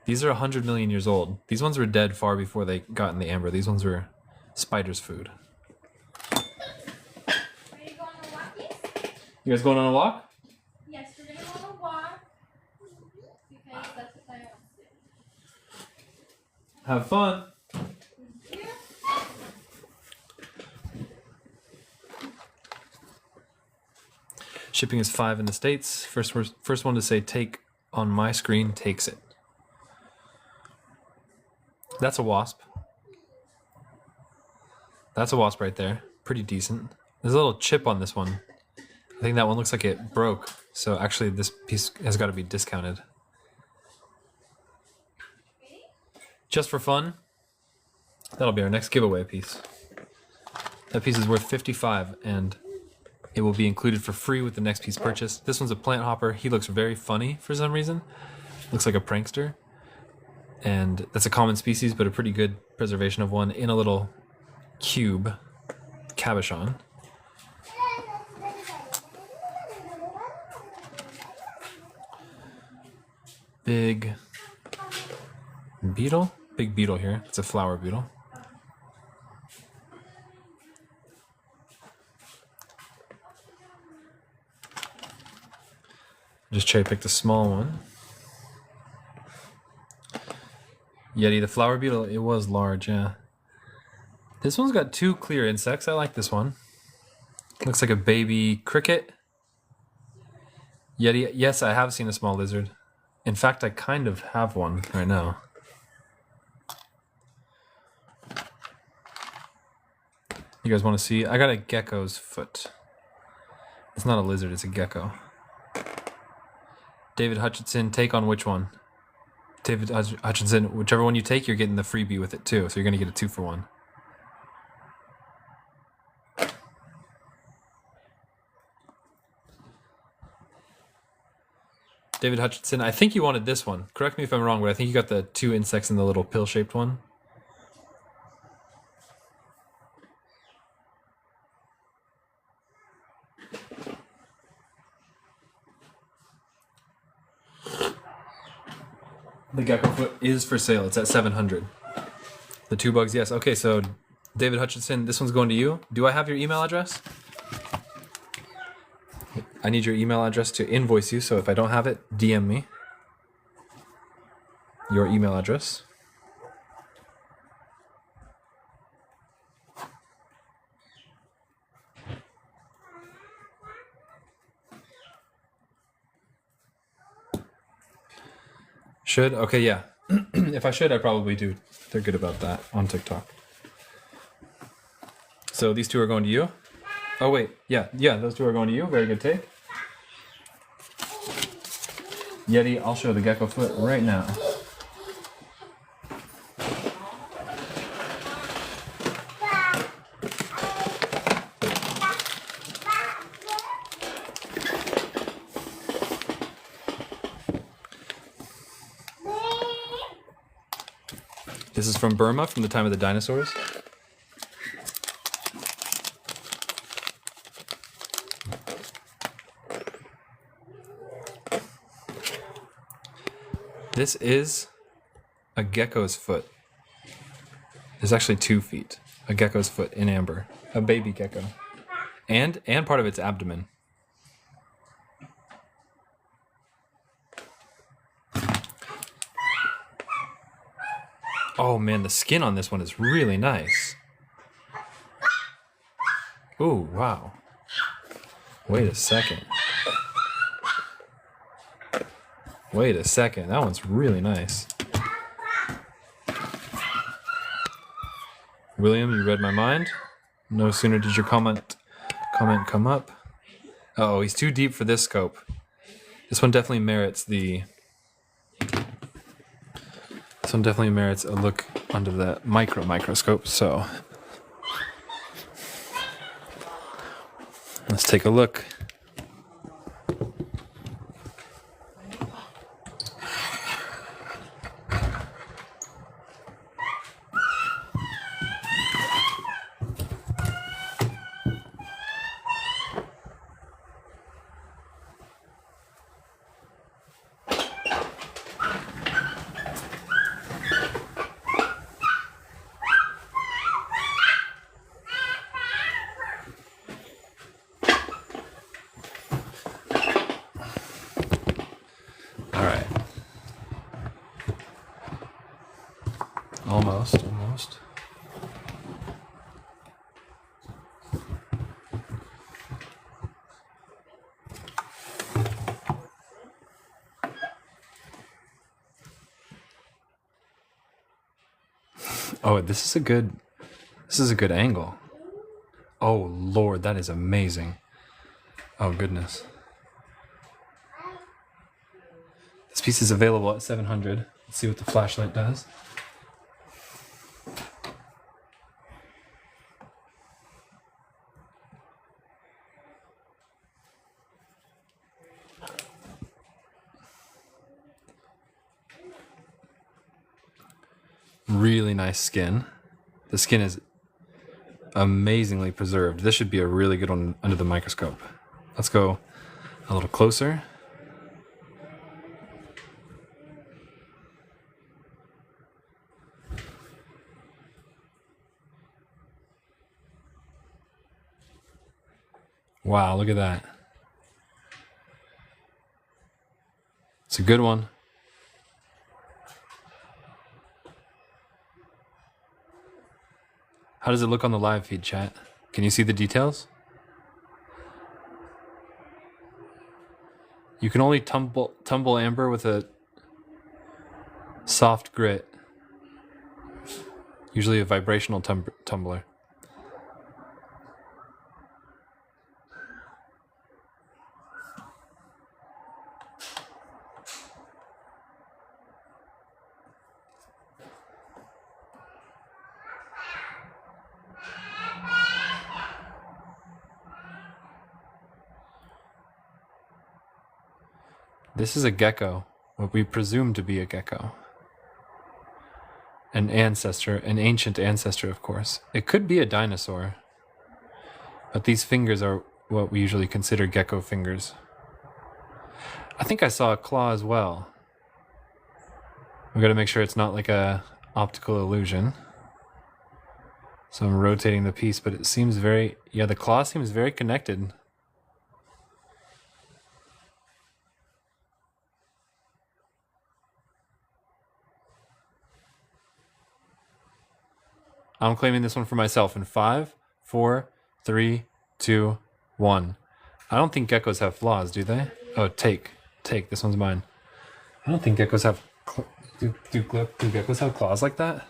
These are 100 million years old. These ones were dead far before they got in the amber. These ones were spider's food. Are you going on a walk, yes? You guys going on a walk? Yes, we're going to go on a walk. Because that's what I want to do. Have fun. Shipping is $5 in the States. First one to say take on my screen takes it. That's a wasp. That's a wasp right there. Pretty decent. There's a little chip on this one. I think that one looks like it broke. So actually this piece has got to be discounted. Just for fun, that'll be our next giveaway piece. That piece is worth $55 and it will be included for free with the next piece purchased. This one's a plant hopper. He looks very funny for some reason. Looks like a prankster. And that's a common species, but a pretty good preservation of one in a little cube cabochon. Big beetle? Big beetle here. It's a flower beetle. Just cherry picked a small one. Yeti, the flower beetle, it was large, yeah. This one's got 2 clear insects. I like this one. Looks like a baby cricket. Yeti, yes, I have seen a small lizard. In fact, I kind of have one right now. You guys want to see? I got a gecko's foot. It's not a lizard, it's a gecko. David Hutchinson, take on which one? David Hutchinson, whichever one you take, you're getting the freebie with it too. So you're going to get a 2-for-1. David Hutchinson, I think you wanted this one. Correct me if I'm wrong, but I think you got the 2 insects in the little pill-shaped one. The gecko foot is for sale. It's at 700. The 2 bugs, yes. Okay, so David Hutchinson, this one's going to you. Do I have your email address? I need your email address to invoice you, so if I don't have it, DM me your email address. Should? Okay, yeah. If I should, I probably do. They're good about that on TikTok. So these 2 are going to you? Oh, wait. Yeah, those 2 are going to you. Very good take. Yeti, I'll show the gecko foot right now. This is from Burma, from the time of the dinosaurs. This is a gecko's foot. There's actually 2 feet. A gecko's foot in amber. A baby gecko. And part of its abdomen. Oh man, the skin on this one is really nice. Ooh, wow. Wait a second. Wait a second, that one's really nice. William, you read my mind. No sooner did your comment come up. Uh-oh, he's too deep for this scope. This one definitely merits a look under the microscope, so let's take a look. Almost. Oh, this is a good angle. Oh Lord, that is amazing. Oh goodness. This piece is available at 700. Let's see what the flashlight does. Really nice skin. The skin is amazingly preserved. This should be a really good one under the microscope. Let's go a little closer. Wow, look at that. It's a good one. How does it look on the live feed, chat? Can you see the details? You can only tumble amber with a soft grit. Usually a vibrational tumbler. This is a gecko, what we presume to be a gecko. An ancestor, an ancient ancestor, of course. It could be a dinosaur, but these fingers are what we usually consider gecko fingers. I think I saw a claw as well. We gotta make sure it's not like a optical illusion. So I'm rotating the piece, but it seems very, yeah, the claw seems very connected. I'm claiming this one for myself in 5, 4, 3, 2, 1. I don't think geckos have flaws, do they? Oh, take. This one's mine. I don't think geckos have... Do geckos have claws like that?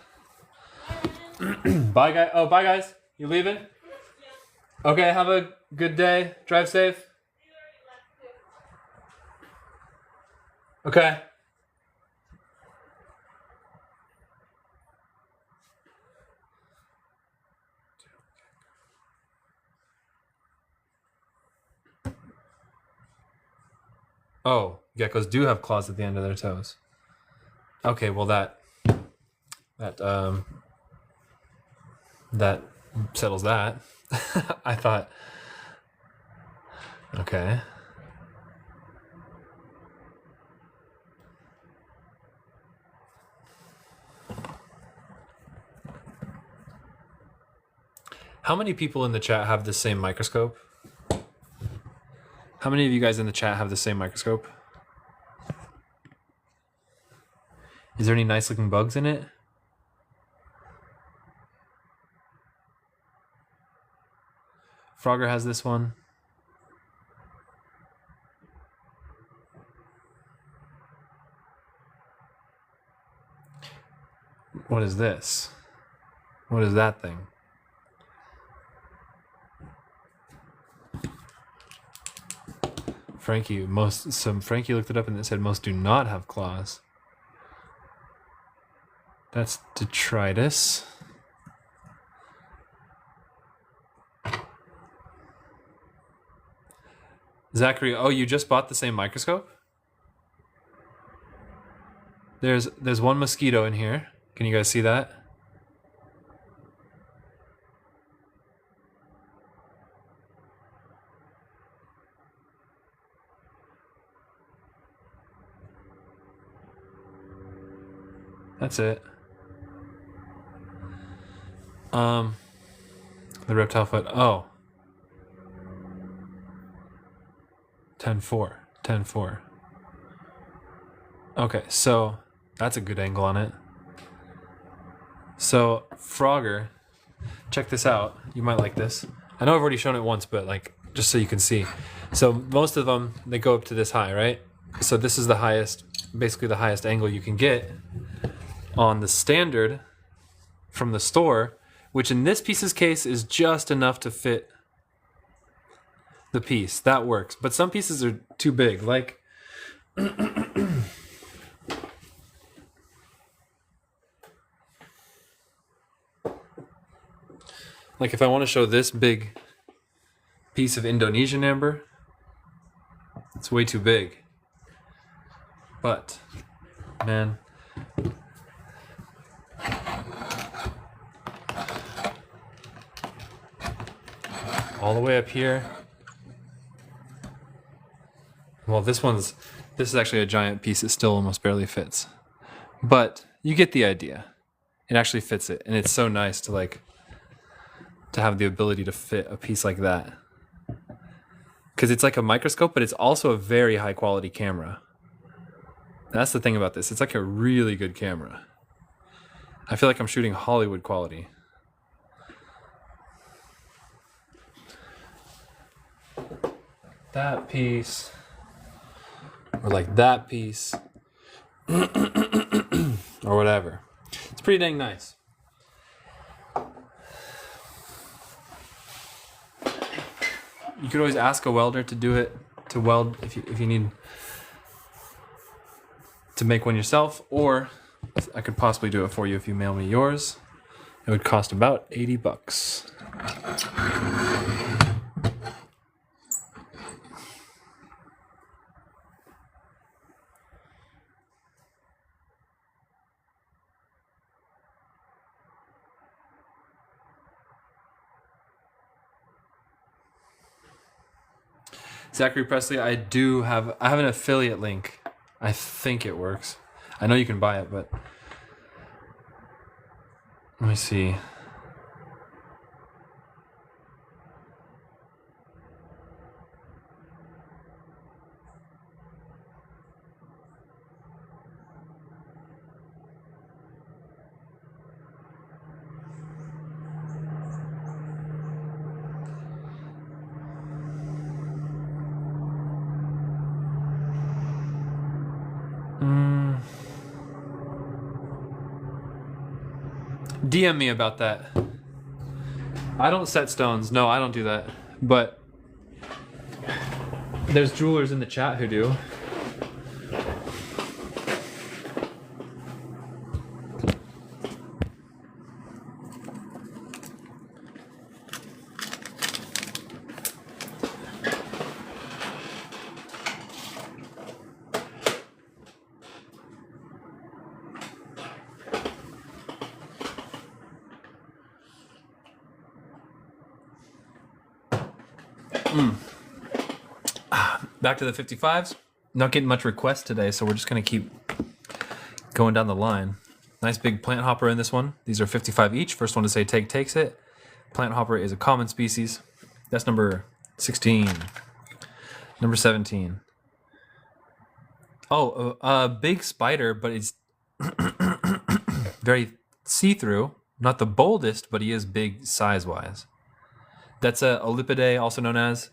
Bye, guys. Oh, bye, guys. You leaving? Okay, have a good day. Drive safe. Okay. Oh, geckos do have claws at the end of their toes. Okay, well that settles that. I thought, okay. How many people in the chat have the same microscope? How many of you guys in the chat have the same microscope? Is there any nice looking bugs in it? Frogger has this one. What is this? What is that thing? Frankie looked it up and it said most do not have claws. That's detritus. Zachary, oh, you just bought the same microscope? There's one mosquito in here. Can you guys see that? That's it. The reptile foot. Oh. 10-4. 10-4. Okay, so that's a good angle on it. So, Frogger, check this out. You might like this. I know I've already shown it once, but like, just so you can see. So most of them, they go up to this high, right? So this is the highest, basically the highest angle you can get on the standard from the store, which in this piece's case is just enough to fit the piece. That works. But some pieces are too big, like like if I want to show this big piece of Indonesian amber, it's way too big. But man, all the way up here. Well, this is actually a giant piece. It still almost barely fits. But you get the idea. It actually fits it. And it's so nice to have the ability to fit a piece like that. Because it's like a microscope, but it's also a very high quality camera. That's the thing about this. It's like a really good camera. I feel like I'm shooting Hollywood quality. That piece or like that piece, or whatever. It's pretty dang nice. You could always ask a welder to do it, to weld if you need to make one yourself, or I could possibly do it for you if you mail me yours. It would cost about $80. Zachary Presley, I have an affiliate link. I think it works. I know you can buy it, but let me see. DM me about that. I don't set stones. No, I don't do that. But there's jewelers in the chat who do. Back to the 55s. Not getting much requests today, so we're just going to keep going down the line. Nice big plant hopper in this one. These are 55 each. First one to say take takes it. Plant hopper is a common species. That's number 16. Number 17. Oh, a big spider, but it's very see-through. Not the boldest, but he is big size-wise. That's a Olympidae, also known as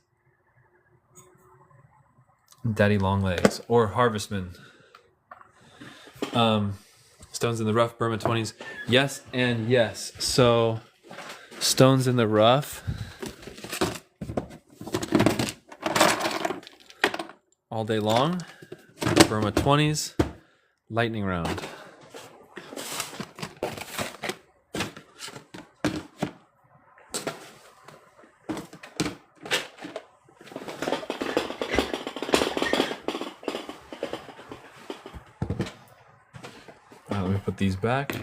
Daddy Long Legs, or Harvestman. Stones in the rough, Burma 20s. Yes and yes. So, stones in the rough. All day long. Burma 20s. Lightning round. Let me put these back.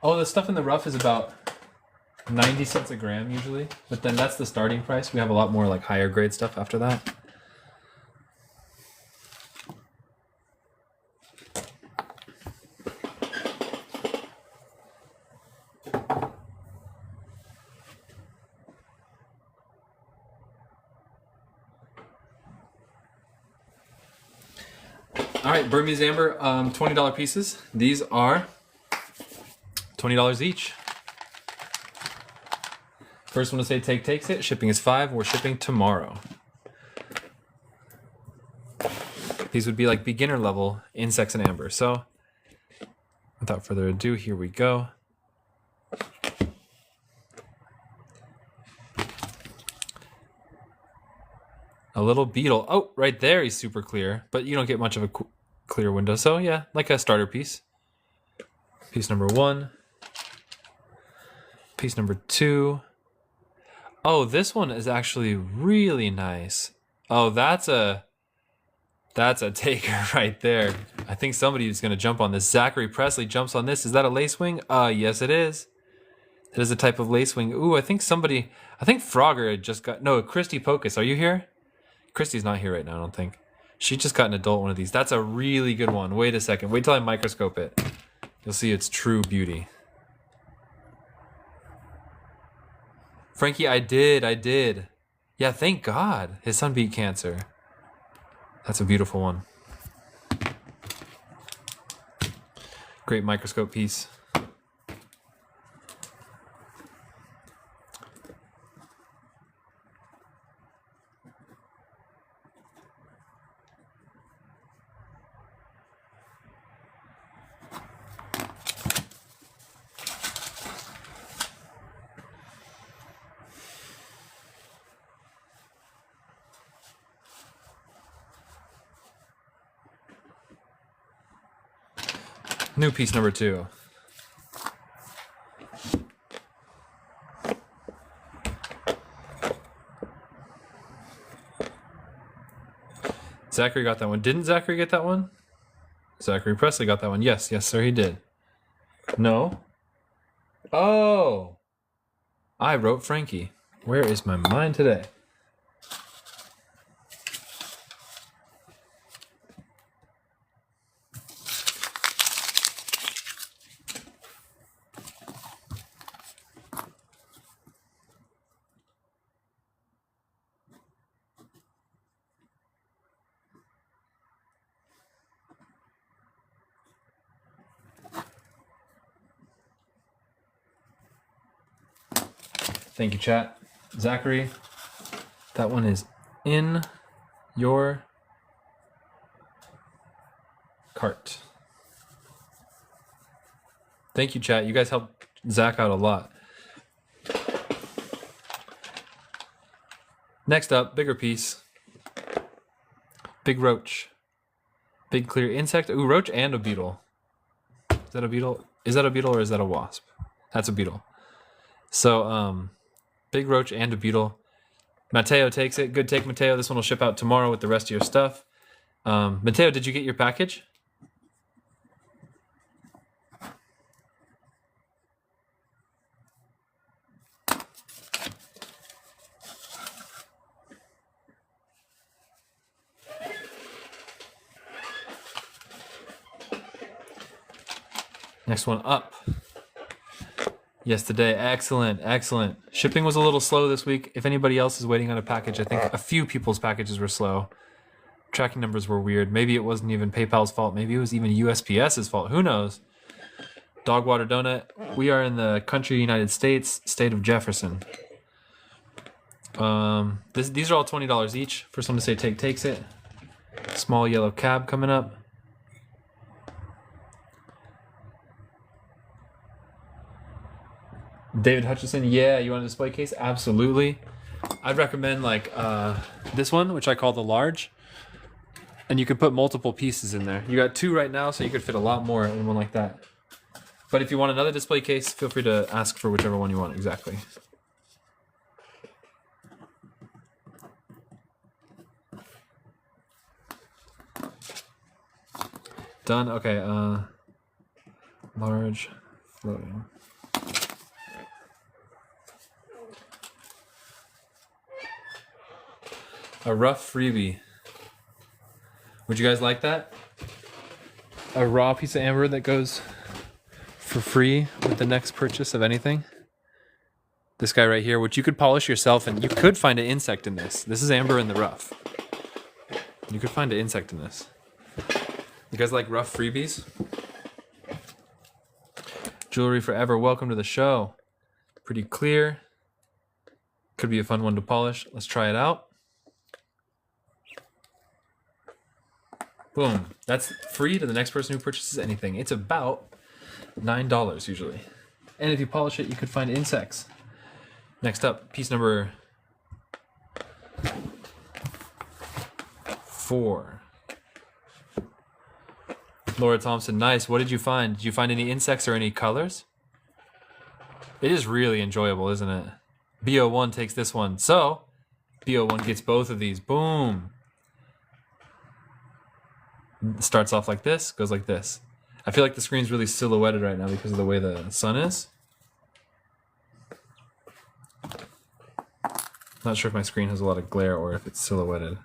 Oh, the stuff in the rough is about 90 cents a gram usually, but then that's the starting price. We have a lot more like higher grade stuff after that. All right, Burmese amber, $20 pieces. These are $20 each. First one to say take takes it. Shipping is $5. We're shipping tomorrow. These would be like beginner level insects and amber. So without further ado, here we go. A little beetle. Oh, right there he's super clear, but you don't get much of a clear window. So yeah, like a starter piece. Piece number 1. Piece number 2. Oh, this one is actually really nice. Oh, that's a taker right there. I think somebody is going to jump on this. Zachary Presley jumps on this. Is that a lacewing? Yes it is. It is a type of lacewing. Ooh, I think Frogger had just got... No, Christy Pocus, are you here? Christy's not here right now, I don't think. She just got an adult one of these. That's a really good one. Wait a second. Wait till I microscope it. You'll see its true beauty. Frankie, I did. Yeah, thank God. His son beat cancer. That's a beautiful one. Great microscope piece. New piece number 2. Zachary got that one. Didn't Zachary get that one? Zachary Presley got that one. Yes, yes, sir, he did. No? Oh! I wrote Frankie. Where is my mind today? Thank you, chat. Zachary, that one is in your cart. Thank you, chat. You guys helped Zach out a lot. Next up, bigger piece. Big roach. Big clear insect. Ooh, roach and a beetle. Is that a beetle? Is that a beetle or is that a wasp? That's a beetle. So, big roach and a beetle. Mateo takes it. Good take, Mateo. This one will ship out tomorrow with the rest of your stuff. Mateo, did you get your package? Next one up. Yesterday. Excellent, excellent. Shipping was a little slow this week. If anybody else is waiting on a package, I think a few people's packages were slow. Tracking numbers were weird. Maybe it wasn't even PayPal's fault. Maybe it was even USPS's fault. Who knows? Dogwater Donut. We are in the country United States, state of Jefferson. These are all $20 each. First one to say take takes it. Small yellow cab coming up. David Hutchison, yeah, you want a display case? Absolutely. I'd recommend like this one, which I call the large. And you could put multiple pieces in there. You got 2 right now, so you could fit a lot more in one like that. But if you want another display case, feel free to ask for whichever one you want exactly. Done? Okay, large floating. A rough freebie. Would you guys like that? A raw piece of amber that goes for free with the next purchase of anything? This guy right here, which you could polish yourself, and you could find an insect in this. This is amber in the rough. You could find an insect in this. You guys like rough freebies? Jewelry Forever, welcome to the show. Pretty clear. Could be a fun one to polish. Let's try it out. Boom. That's free to the next person who purchases anything. It's about $9 usually. And if you polish it, you could find insects. Next up, piece number 4. Laura Thompson, nice. What did you find? Did you find any insects or any colors? It is really enjoyable, isn't it? BO1 takes this one. So, BO1 gets both of these. Boom. It starts off like this, goes like this. I feel like the screen's really silhouetted right now because of the way the sun is. Not sure if my screen has a lot of glare or if it's silhouetted.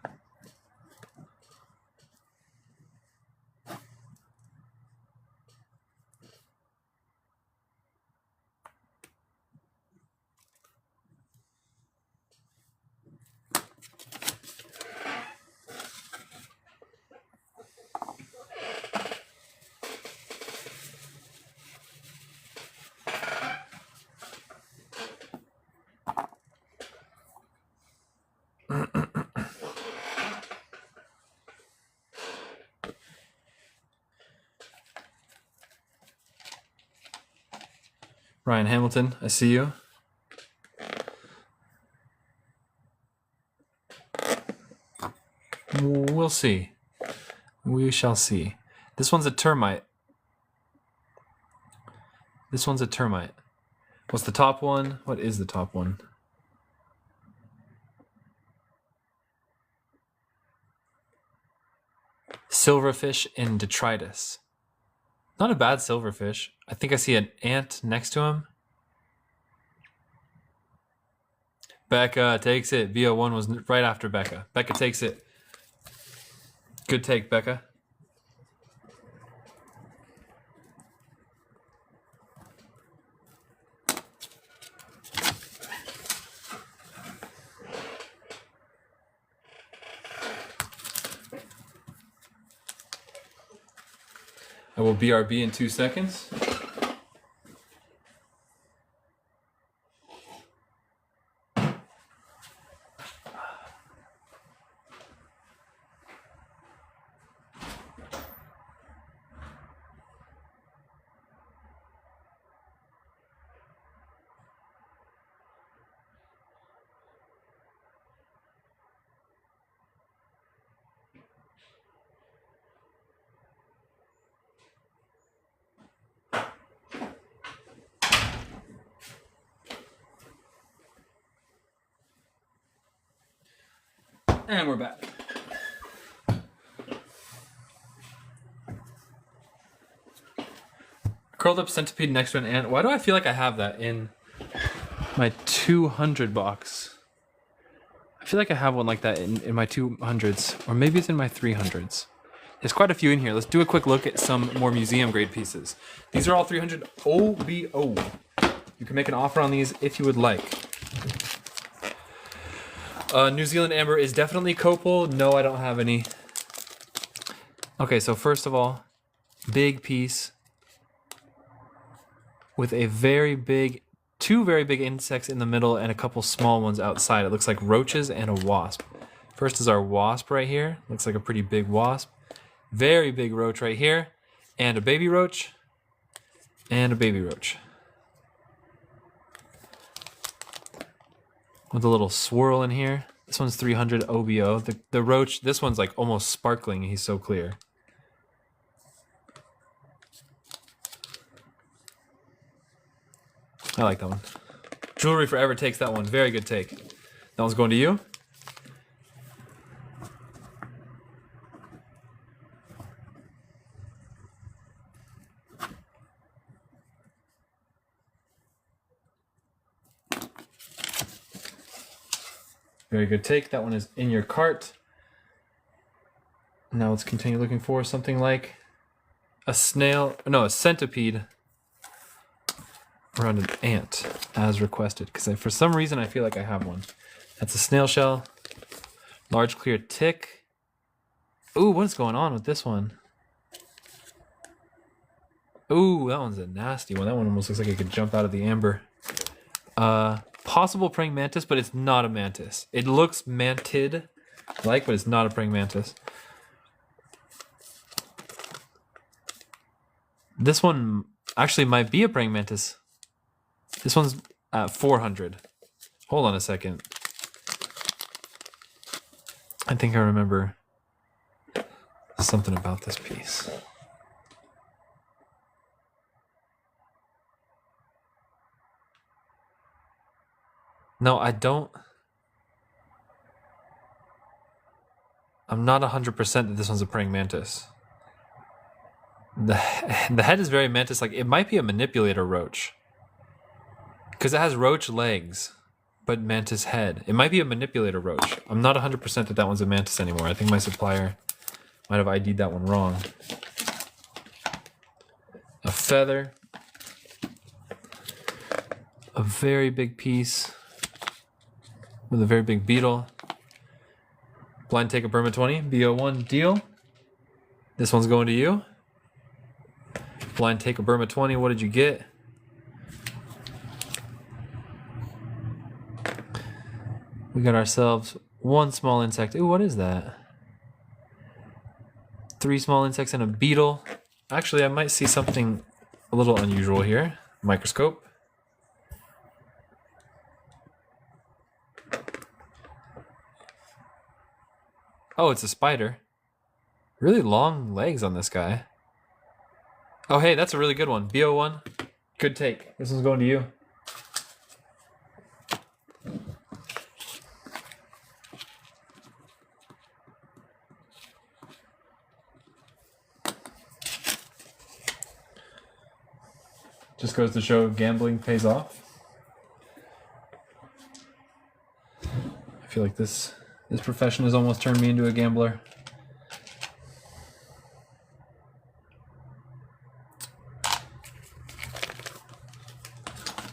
Ryan Hamilton, I see you. We'll see. We shall see. This one's a termite. This one's a termite. What's the top one? What is the top one? Silverfish in detritus. Not a bad silverfish. I think I see an ant next to him. Becca takes it. BO1 was right after Becca. Becca takes it. Good take, Becca. I will BRB in 2 seconds. And we're back. Curled up centipede next to an ant. Why do I feel like I have that in my 200 box? I feel like I have one like that in my 200s, or maybe it's in my 300s. There's quite a few in here. Let's do a quick look at some more museum grade pieces. These are all 300 OBO. You can make an offer on these if you would like. New Zealand Amber is definitely Copal. No, I don't have any. Okay, so first of all, big piece with a very big, two very big insects in the middle and a couple small ones outside. It looks like roaches and a wasp. First is our wasp right here. Looks like a pretty big wasp. Very big roach right here. And a baby roach. And a baby roach. With a little swirl in here. This one's 300 OBO. The roach, this one's like almost sparkling. He's so clear. I like that one. Jewelry Forever takes that one. Very good take. That one's going to you. Very good take. That one is in your cart. Now let's continue looking for something like a snail, no, a centipede around an ant as requested. Because for some reason I feel like I have one. That's a snail shell. Large clear tick. Ooh, what is going on with this one? Ooh, that one's a nasty one. That one almost looks like it could jump out of the amber. Possible praying mantis, but it's not a mantis. It looks mantid-like, but it's not a praying mantis. This one actually might be a praying mantis. This one's at 400. Hold on a second. I think I remember something about this piece. No, I don't. I'm not 100% that this one's a praying mantis. The head is very mantis-like. It might be a manipulator roach. Because it has roach legs, but mantis head. It might be a manipulator roach. I'm not 100% that that one's a mantis anymore. I think my supplier might have ID'd that one wrong. A feather. A very big piece. With a very big beetle. Blind take a Burma 20. BO1 deal. This one's going to you. Blind take a Burma 20. What did you get? We got ourselves one small insect. Ooh, what is that? 3 small insects and a beetle. Actually, I might see something a little unusual here. Microscope. Oh, it's a spider. Really long legs on this guy. Oh, hey, that's a really good one. BO1. Good take. This one's going to you. Just goes to show gambling pays off. I feel like this profession has almost turned me into a gambler.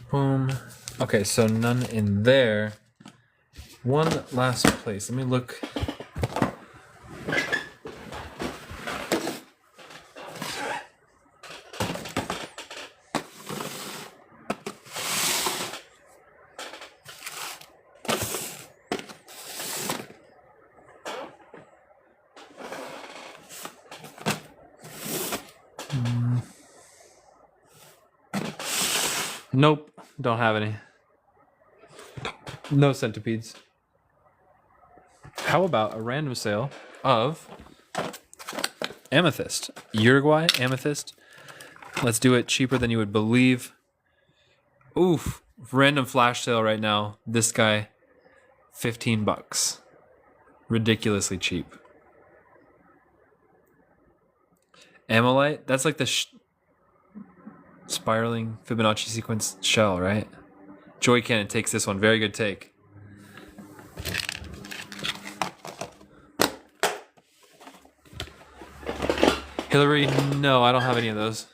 Boom. Okay, so none in there. One last place. Let me look. Nope, don't have any. No centipedes. How about a random sale of amethyst? Uruguay amethyst. Let's do it cheaper than you would believe. Oof, random flash sale right now. This guy, $15. Ridiculously cheap. Amolite, that's like the spiraling Fibonacci sequence shell, right? Joy Cannon takes this one. Very good take. Hillary, no, I don't have any of those.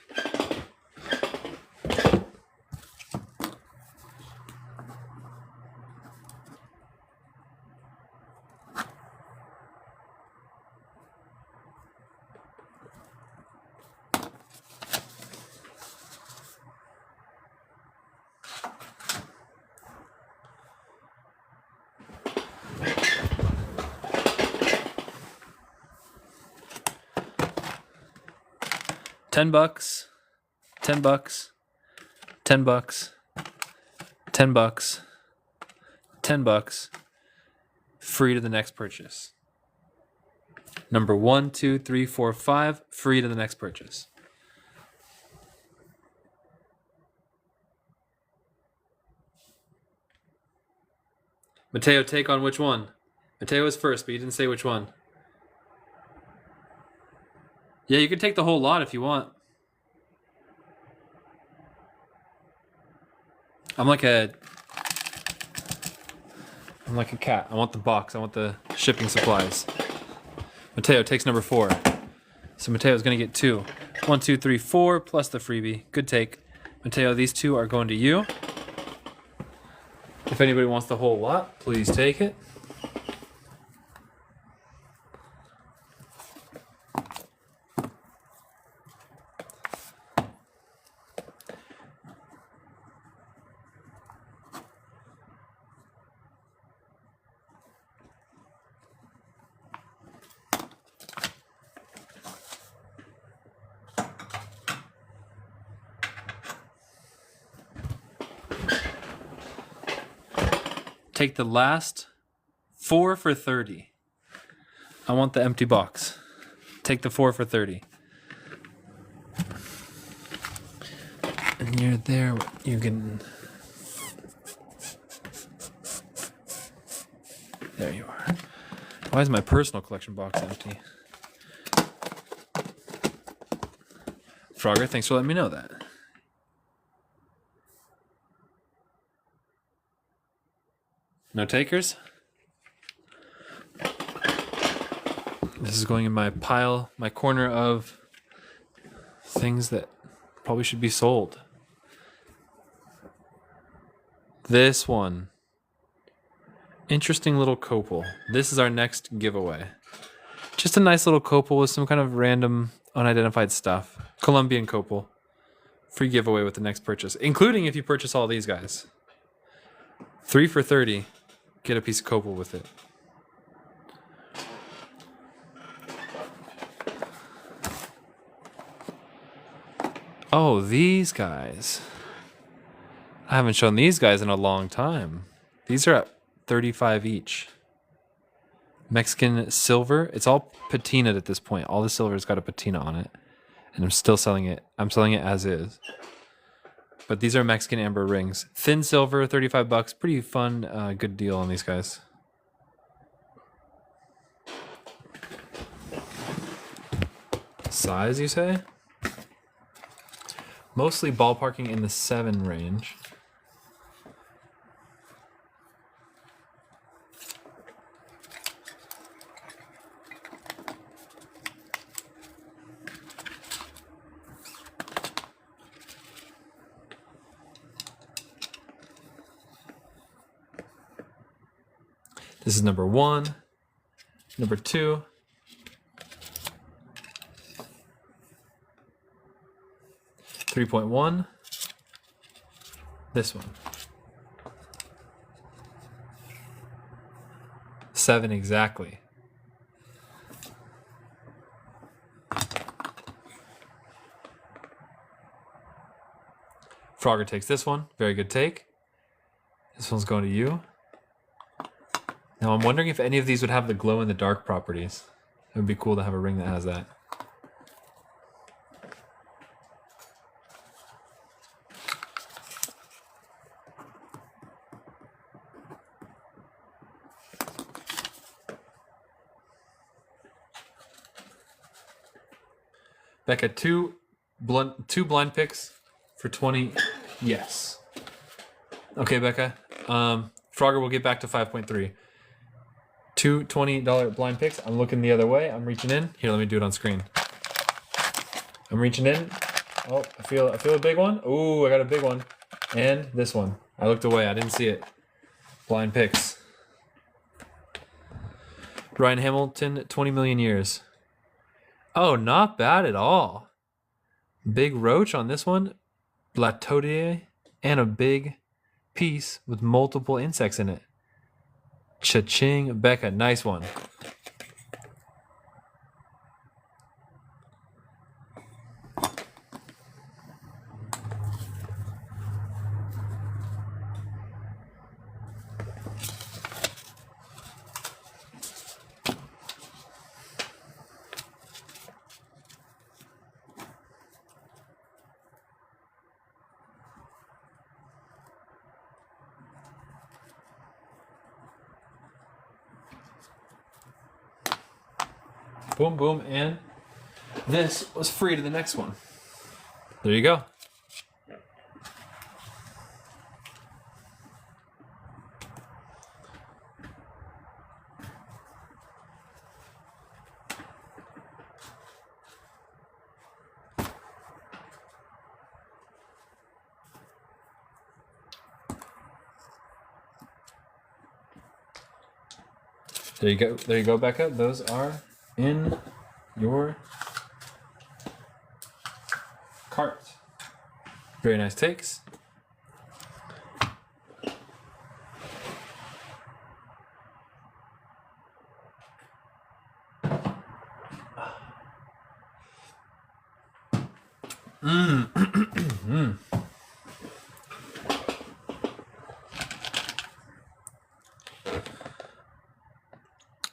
$10, $10, $10, $10, $10, free to the next purchase. Number 1, 2, 3, 4, 5, free to the next purchase. Mateo, take on which one? Mateo is first, but you didn't say which one. Yeah, you can take the whole lot if you want. I'm like a cat. I want the box. I want the shipping supplies. Mateo takes number 4. So Mateo's going to get 2. 1, 2, 3, 4 plus the freebie. Good take. Mateo, these 2 are going to you. If anybody wants the whole lot, please take it. Take the last 4 for 30. I want the empty box. Take the 4 for 30. And you're there. You can. There you are. Why is my personal collection box empty? Frogger, thanks for letting me know that. No takers? This is going in my pile, my corner of things that probably should be sold. This one. Interesting little copal. This is our next giveaway. Just a nice little copal with some kind of random unidentified stuff. Colombian copal. Free giveaway with the next purchase, including if you purchase all these guys. 3 for 30. Get a piece of copal with it. Oh, these guys. I haven't shown these guys in a long time. These are at 35 each. Mexican silver. It's all patinaed at this point. All the silver's got a patina on it. And I'm still selling it. I'm selling it as is. But these are Mexican amber rings. Thin silver, 35 bucks. Pretty fun, good deal on these guys. Size, you say? Mostly ballparking in the 7 range. This is number 1, number 2. $3.1. This one. 7 exactly. Frogger takes this one. Very good take. This one's going to you. Now I'm wondering if any of these would have the glow in the dark properties. It would be cool to have a ring that has that. Becca, two blind picks for 20. Yes. Okay, Becca. Frogger will get back to 5.3. Two $20 blind picks. I'm looking the other way. I'm reaching in. Here, let me do it on screen. I'm reaching in. Oh, I feel a big one. Ooh, I got a big one. And this one. I looked away. I didn't see it. Blind picks. Ryan Hamilton, 20 million years. Oh, not bad at all. Big roach on this one. Blatodier. And a big piece with multiple insects in it. Cha-ching, Becca. Nice one. Boom, boom, and this was free to the next one. There you go. There you go. There you go, Becca. Those are in your cart. Very nice takes.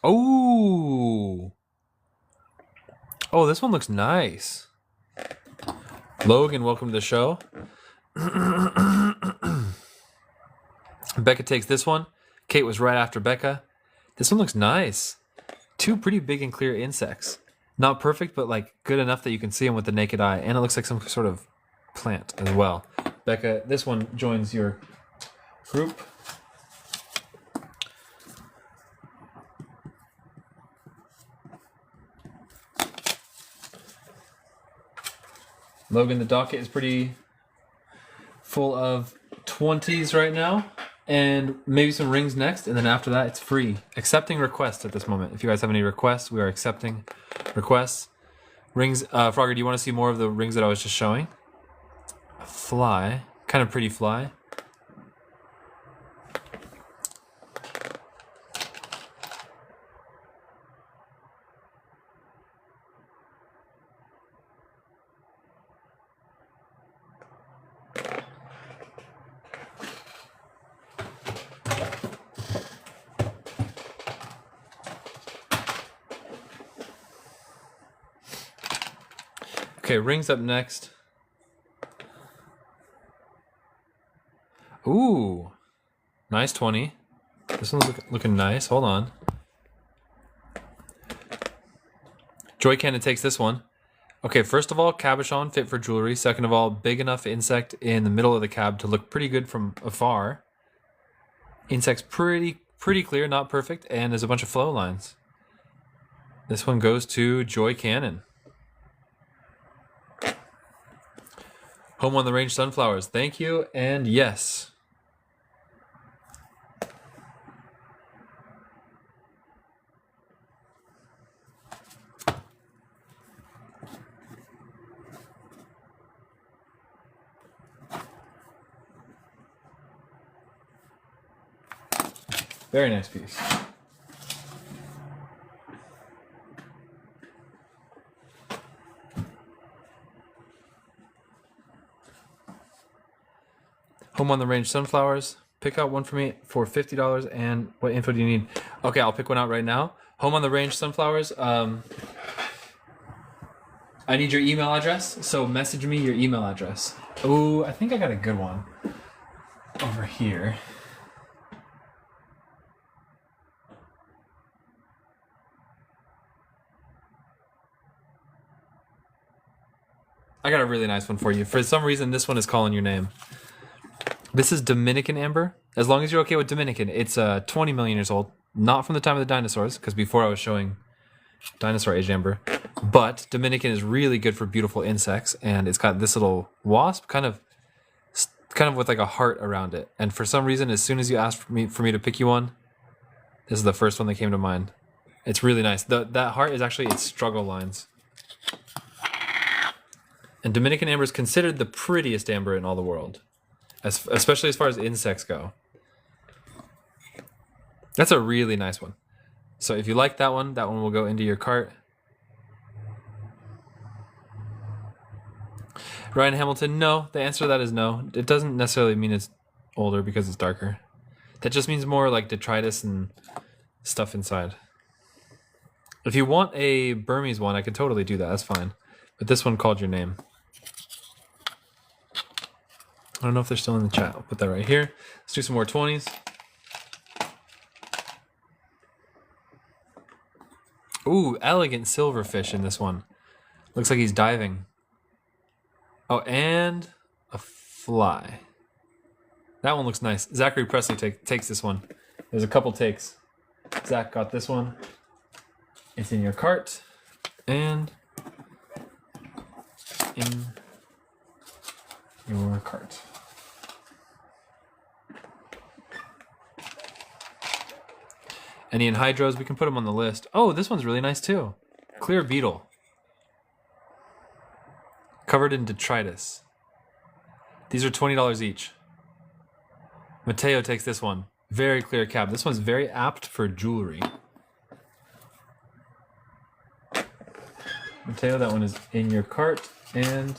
Oh. Oh, this one looks nice. Logan, welcome to the show. Becca takes this one. Kate was right after Becca. This one looks nice. Two pretty big and clear insects. Not perfect, but like good enough that you can see them with the naked eye. And it looks like some sort of plant as well. Becca, this one joins your group. Logan, the docket is pretty full of 20s right now, and maybe some rings next, and then after that, it's free. Accepting requests at this moment. If you guys have any requests, we are accepting requests. Rings, Frogger, do you want to see more of the rings that I was just showing? A fly, kind of pretty fly. Okay, rings up next. Ooh, nice 20. This one's looking nice. Hold on. Joy Cannon takes this one. Okay, first of all, cabochon, fit for jewelry. Second of all, big enough insect in the middle of the cab to look pretty good from afar. Insect's pretty clear, not perfect, and there's a bunch of flow lines. This one goes to Joy Cannon. Home on the Range Sunflowers. Thank you, and yes. Very nice piece. Home on the Range Sunflowers. Pick out one for me for $50. And what info do you need? Okay, I'll pick one out right now. Home on the Range Sunflowers. I need your email address, so message me your email address. Oh, I think I got a good one over here. I got a really nice one for you. For some reason, this one is calling your name. This is Dominican Amber. As long as you're okay with Dominican, it's 20 million years old. Not from the time of the dinosaurs, because before I was showing Dinosaur Age Amber. But Dominican is really good for beautiful insects, and it's got this little wasp, kind of with like a heart around it. And for some reason, as soon as you asked for me to pick you one, this is the first one that came to mind. It's really nice. That heart is actually its struggle lines. And Dominican Amber is considered the prettiest amber in all the world, especially as far as insects go. That's a really nice one. So if you like that one will go into your cart. Ryan Hamilton, no. The answer to that is no. It doesn't necessarily mean it's older because it's darker. That just means more like detritus and stuff inside. If you want a Burmese one, I could totally do that. That's fine. But this one called your name. I don't know if they're still in the chat. I'll put that right here. Let's do some more 20s. Ooh, elegant silverfish in this one. Looks like he's diving. Oh, and a fly. That one looks nice. Zachary Presley takes this one. There's a couple takes. Zach got this one. It's in your cart. And in your cart. Any anhydros, we can put them on the list. Oh, this one's really nice too. Clear beetle. Covered in detritus. These are $20 each. Mateo takes this one. Very clear cap. This one's very apt for jewelry. Mateo, that one is in your cart. And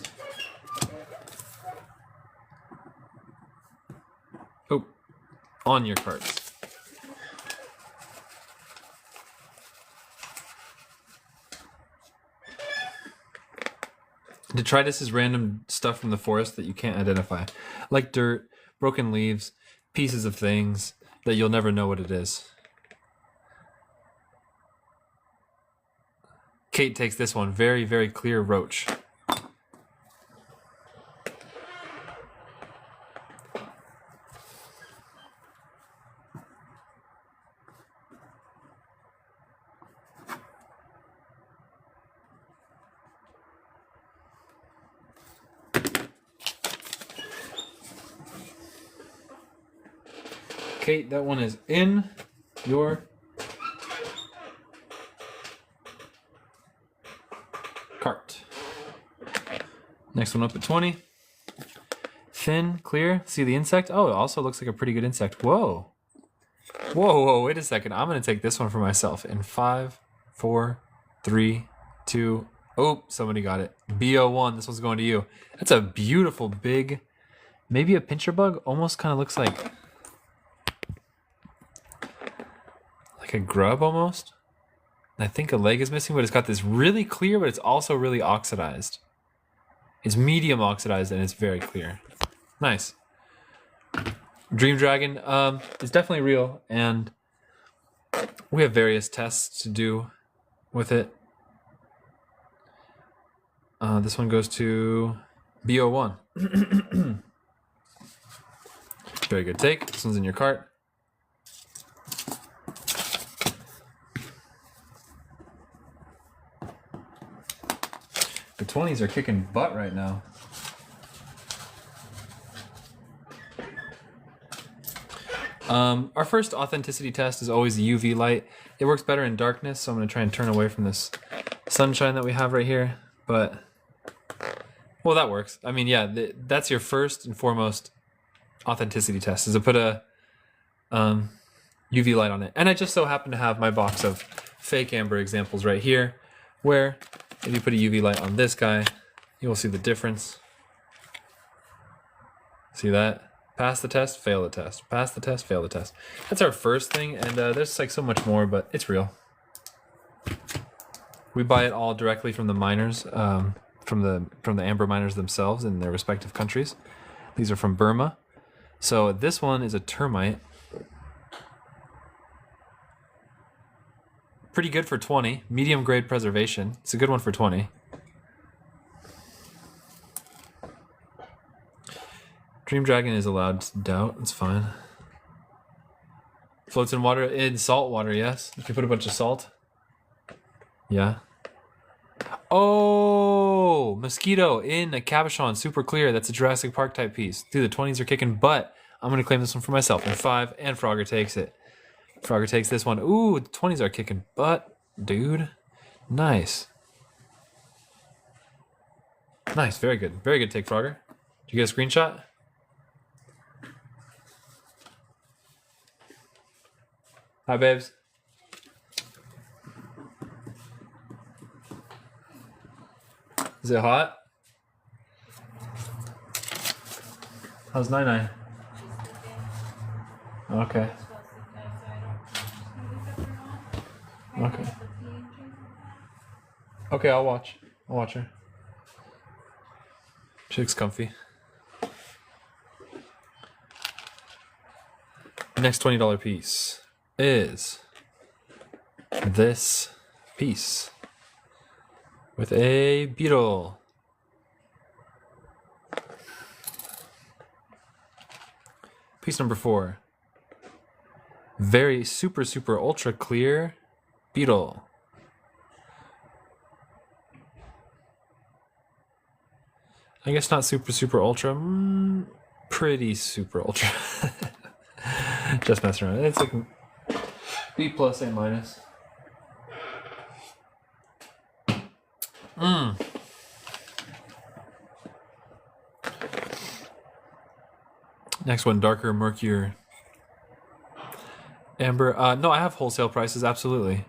oh, on your cart. Detritus is random stuff from the forest that you can't identify. Like dirt, broken leaves, pieces of things that you'll never know what it is. Kate takes this one. Very, very clear roach. Kate, that one is in your cart. Next one up at 20. Thin, clear. See the insect? Oh, it also looks like a pretty good insect. Whoa. Whoa, wait a second. I'm going to take this one for myself in 5, 4, 3, 2. Oh, somebody got it. BO1. This one's going to you. That's a beautiful big, maybe a pincher bug. Almost kind of looks like a grub almost. I think a leg is missing, but it's got this really clear, but it's also really oxidized. It's medium oxidized and it's very clear. Nice. Dream Dragon is definitely real, and we have various tests to do with it. This one goes to BO1. Very good take. This one's in your cart. The 20s are kicking butt right now. Our first authenticity test is always the UV light. It works better in darkness, so I'm going to try and turn away from this sunshine that we have right here. But, well, that works. I mean, yeah, that's your first and foremost authenticity test, is to put a UV light on it. And I just so happen to have my box of fake amber examples right here, where if you put a UV light on this guy, you will see the difference. See that? Pass the test, fail the test. Pass the test, fail the test. That's our first thing, and there's like so much more, but it's real. We buy it all directly from the miners, from the amber miners themselves in their respective countries. These are from Burma. So this one is a termite. Pretty good for 20. Medium grade preservation. It's a good one for 20. Dream Dragon is allowed to doubt. It's fine. Floats in water. In salt water, yes. You can put a bunch of salt. Yeah. Oh! Mosquito in a cabochon. Super clear. That's a Jurassic Park type piece. Dude, the 20s are kicking butt. I'm going to claim this one for myself. And 5. And Frogger takes it. Frogger takes this one. Ooh, the 20s are kicking butt, dude. Nice. Nice. Very good. Very good take, Frogger. Did you get a screenshot? Hi, babes. Is it hot? How's Nai? Okay. Okay. Okay, I'll watch. I'll watch her. She looks comfy. Next $20 piece is this piece with a beetle. Piece number 4. Very super ultra clear beetle. I guess not super ultra. Pretty super ultra. Just messing around. It's like B plus A minus. Next one, darker, murkier amber. No, I have wholesale prices, absolutely.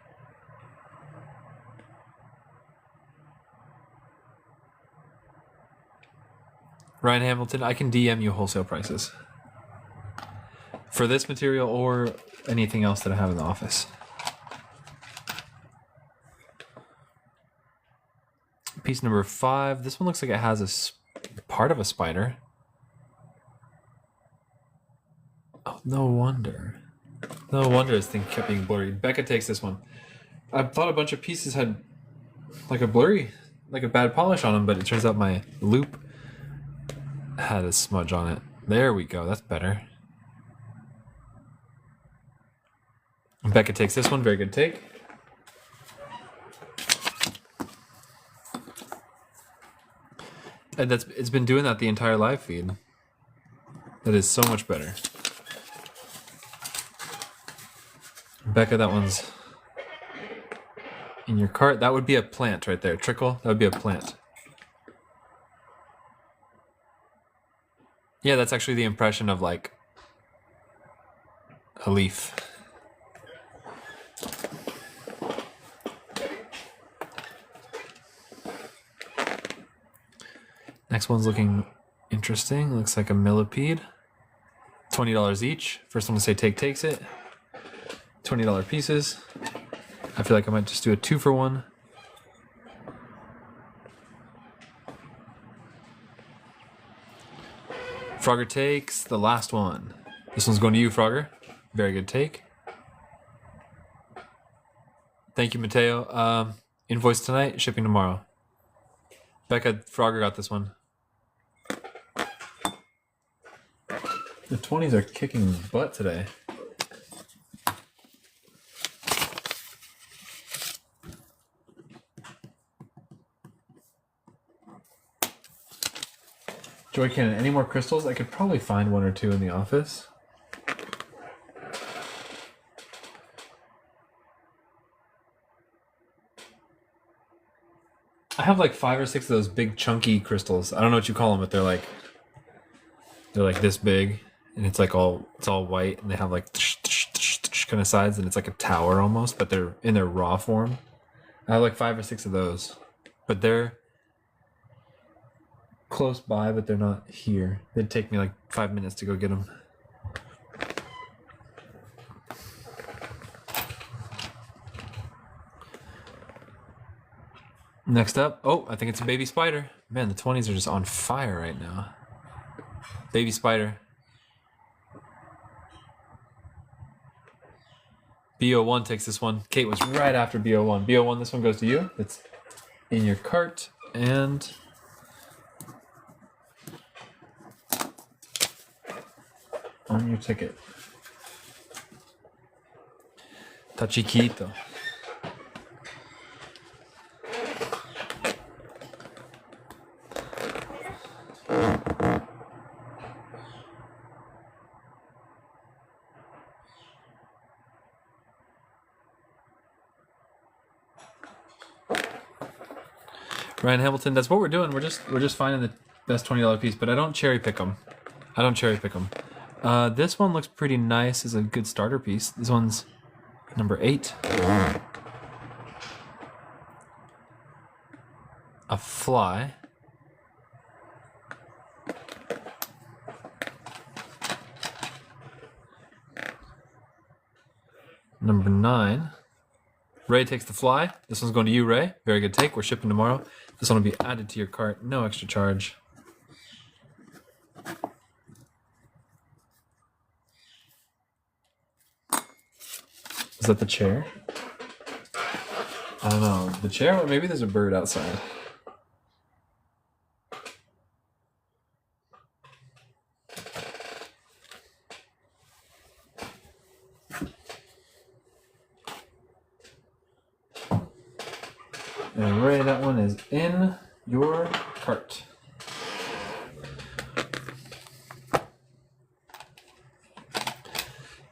Ryan Hamilton, I can DM you wholesale prices for this material or anything else that I have in the office. Piece number 5. This one looks like it has a part of a spider. Oh, no wonder. No wonder this thing kept being blurry. Becca takes this one. I thought a bunch of pieces had like a blurry, like a bad polish on them, but it turns out my loop had a smudge on it. There we go. That's better. Becca takes this one. Very good take. And it's been doing that the entire live feed. That is so much better. Becca, that one's in your cart. That would be a plant right there. Trickle, that would be a plant. Yeah, that's actually the impression of like a leaf. Next one's looking interesting. Looks like a millipede. $20 each. First one to say take takes it. $20 pieces. I feel like I might just do a 2-for-1. Frogger takes the last one. This one's going to you, Frogger. Very good take. Thank you, Mateo. Invoice tonight, shipping tomorrow. Becca, Frogger got this one. The 20s are kicking butt today. Joy Cannon, any more crystals? I could probably find one or two in the office. I have like 5 or 6 of those big chunky crystals. I don't know what you call them, but they're like this big, and it's all white, and they have like kind of sides, and it's like a tower almost, but they're in their raw form. I have like 5 or 6 of those, but they're close by, but they're not here. It'd take me like 5 minutes to go get them. Next up, oh, I think it's a baby spider. Man, the 20s are just on fire right now. Baby spider. BO1 takes this one. Kate was right after BO1. BO1, this one goes to you. It's in your cart, and on your ticket. Tachiquito. Ryan Hamilton, that's what we're doing. We're just finding the best $20 piece, but I don't cherry pick them. This one looks pretty nice as a good starter piece. This one's number 8. A fly. Number 9. Ray takes the fly. This one's going to you, Ray. Very good take. We're shipping tomorrow. This one will be added to your cart. No extra charge. Is that the chair? I don't know. The chair? Or maybe there's a bird outside. And Ray, that one is in your cart.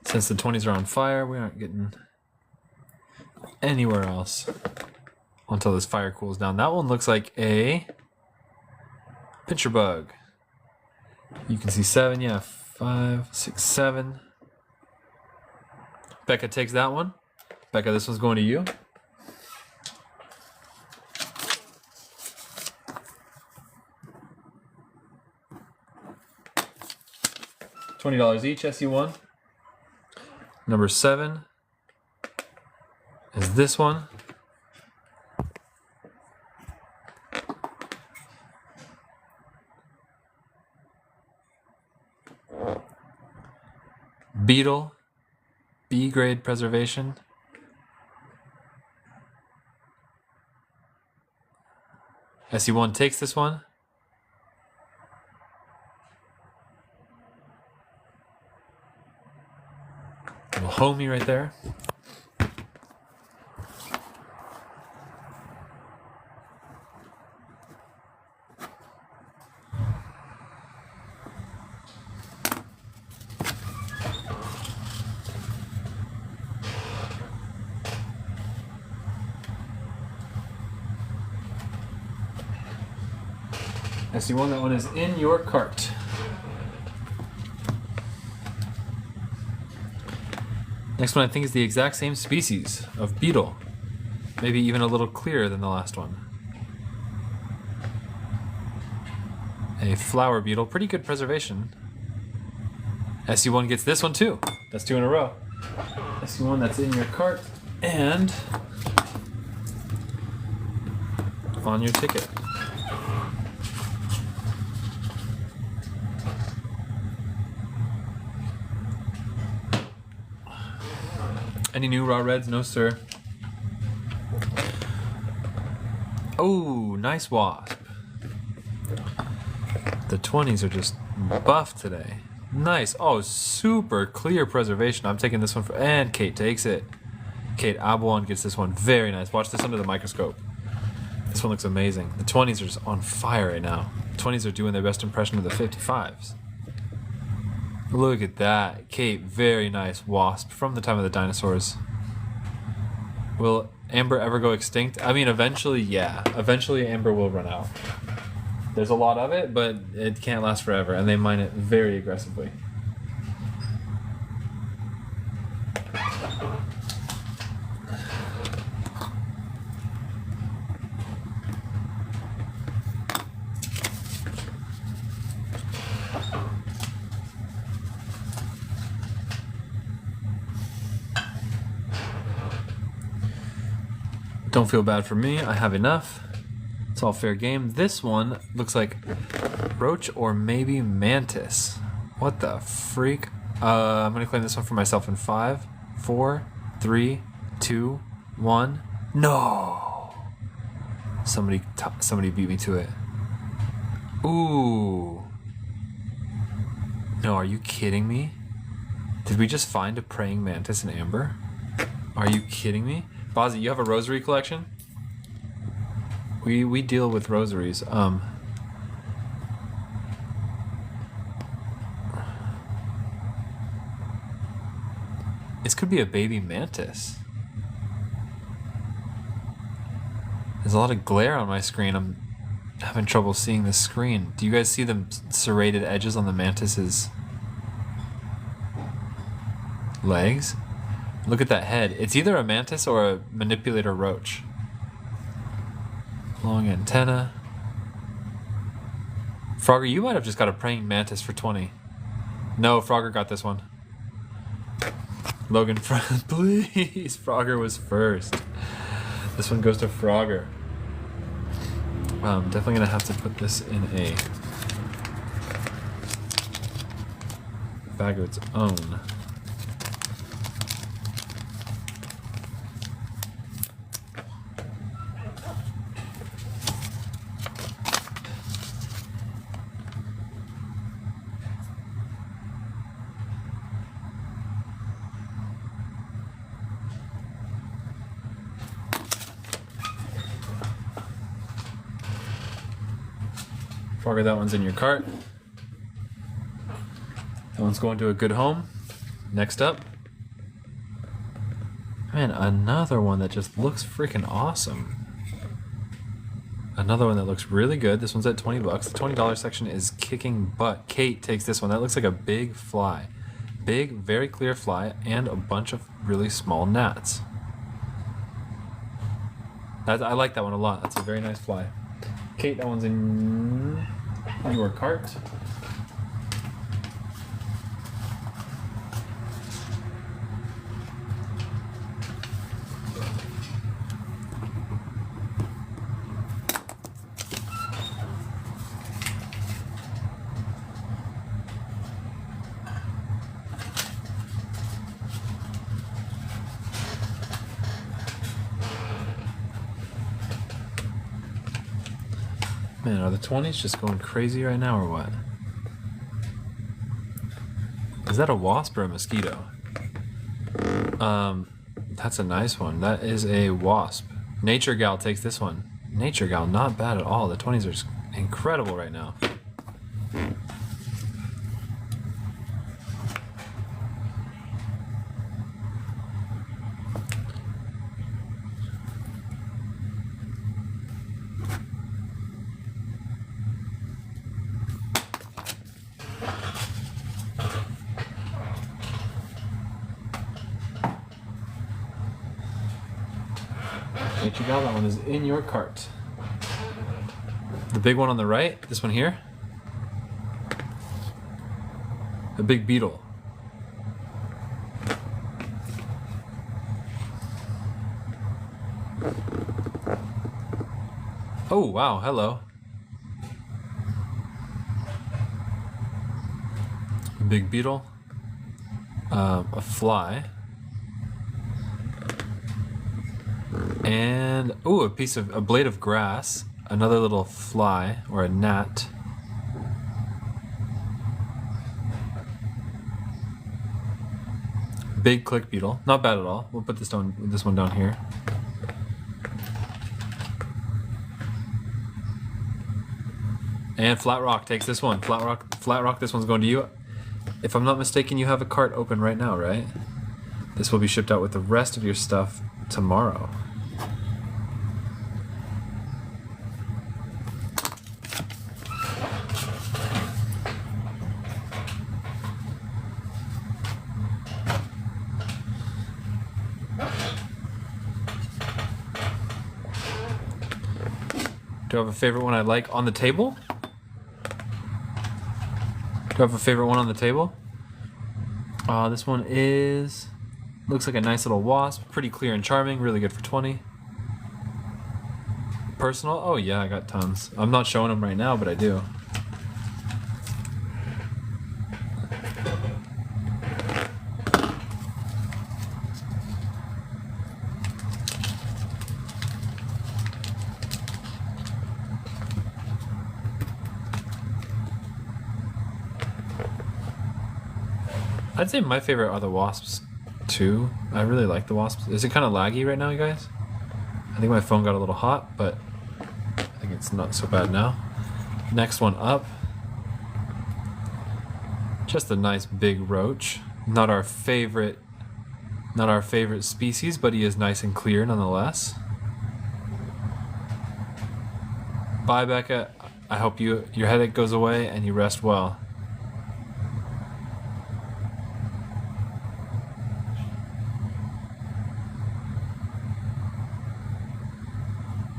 Since the 20s are on fire, we aren't getting anywhere else until this fire cools down. That one looks like a pincher bug. You can see 7, yeah, 5, 6, 7. Becca takes that one. Becca, this one's going to you. $20 each, SU1. Number 7 is this one. Beetle, B grade preservation. SU1 takes this one. Little homie right there. SU1, that one is in your cart. Next one I think is the exact same species of beetle. Maybe even a little clearer than the last one. A flower beetle, pretty good preservation. SU1 gets this one too. That's 2 in a row. SU1, that's in your cart and on your ticket. Any new raw reds? No, sir. Oh, nice wasp. The 20s are just buff today. Nice. Oh, super clear preservation. I'm taking this one for, and Kate takes it. Kate Abuon gets this one. Very nice. Watch this under the microscope. This one looks amazing. The 20s are just on fire right now. The 20s are doing their best impression of the 55s. Look at that. Kate, very nice wasp from the time of the dinosaurs. Will amber ever go extinct? I mean, eventually, yeah. Eventually, amber will run out. There's a lot of it, but it can't last forever, and they mine it very aggressively. Don't feel bad for me, I have enough. It's all fair game. This one looks like roach or maybe mantis. What the freak? I'm gonna claim this one for myself in 5, 4, 3, 2, 1. No! Somebody beat me to it. Ooh. No, are you kidding me? Did we just find a praying mantis in amber? Are you kidding me? Bozzy, you have a rosary collection? We deal with rosaries. This could be a baby mantis. There's a lot of glare on my screen. I'm having trouble seeing the screen. Do you guys see the serrated edges on the mantis's legs? Look at that head. It's either a mantis or a manipulator roach. Long antenna. Frogger, you might have just got a praying mantis for 20. No, Frogger got this one. Logan, please. Frogger was first. This one goes to Frogger. I'm definitely gonna have to put this in a bag of its own. Frogger, that one's in your cart. That one's going to a good home. Next up. Man, another one that just looks freaking awesome. Another one that looks really good. This one's at 20 bucks. The $20 section is kicking butt. Kate takes this one. That looks like a big fly. Big, very clear fly, and a bunch of really small gnats. I like that one a lot. That's a very nice fly. Kate, that one's in your cart. Man, are the 20s just going crazy right now or what? Is that a wasp or a mosquito? That's a nice one. That is a wasp. Nature Gal takes this one. Nature Gal, not bad at all. The 20s are just incredible right now. Nature Gal, that one is in your cart. The big one on the right, this one here. A big beetle. Oh, wow, hello. A big beetle. A fly. And ooh, a blade of grass, another little fly or a gnat. Big click beetle, not bad at all. We'll put this one down here. And Flat Rock takes this one. Flat Rock, this one's going to you. If I'm not mistaken, you have a cart open right now, right? This will be shipped out with the rest of your stuff tomorrow. Do I have a favorite one I like on the table? Do I have a favorite one on the table? This one looks like a nice little wasp. Pretty clear and charming. Really good for 20. Personal? Oh yeah, I got tons. I'm not showing them right now, but I do. I'd say my favorite are the wasps too. I really like the wasps. Is it kind of laggy right now, you guys? I think my phone got a little hot, but I think it's not so bad now. Next one up. Just a nice big roach. Not our favorite species, but he is nice and clear nonetheless. Bye, Becca. I hope your headache goes away and you rest well.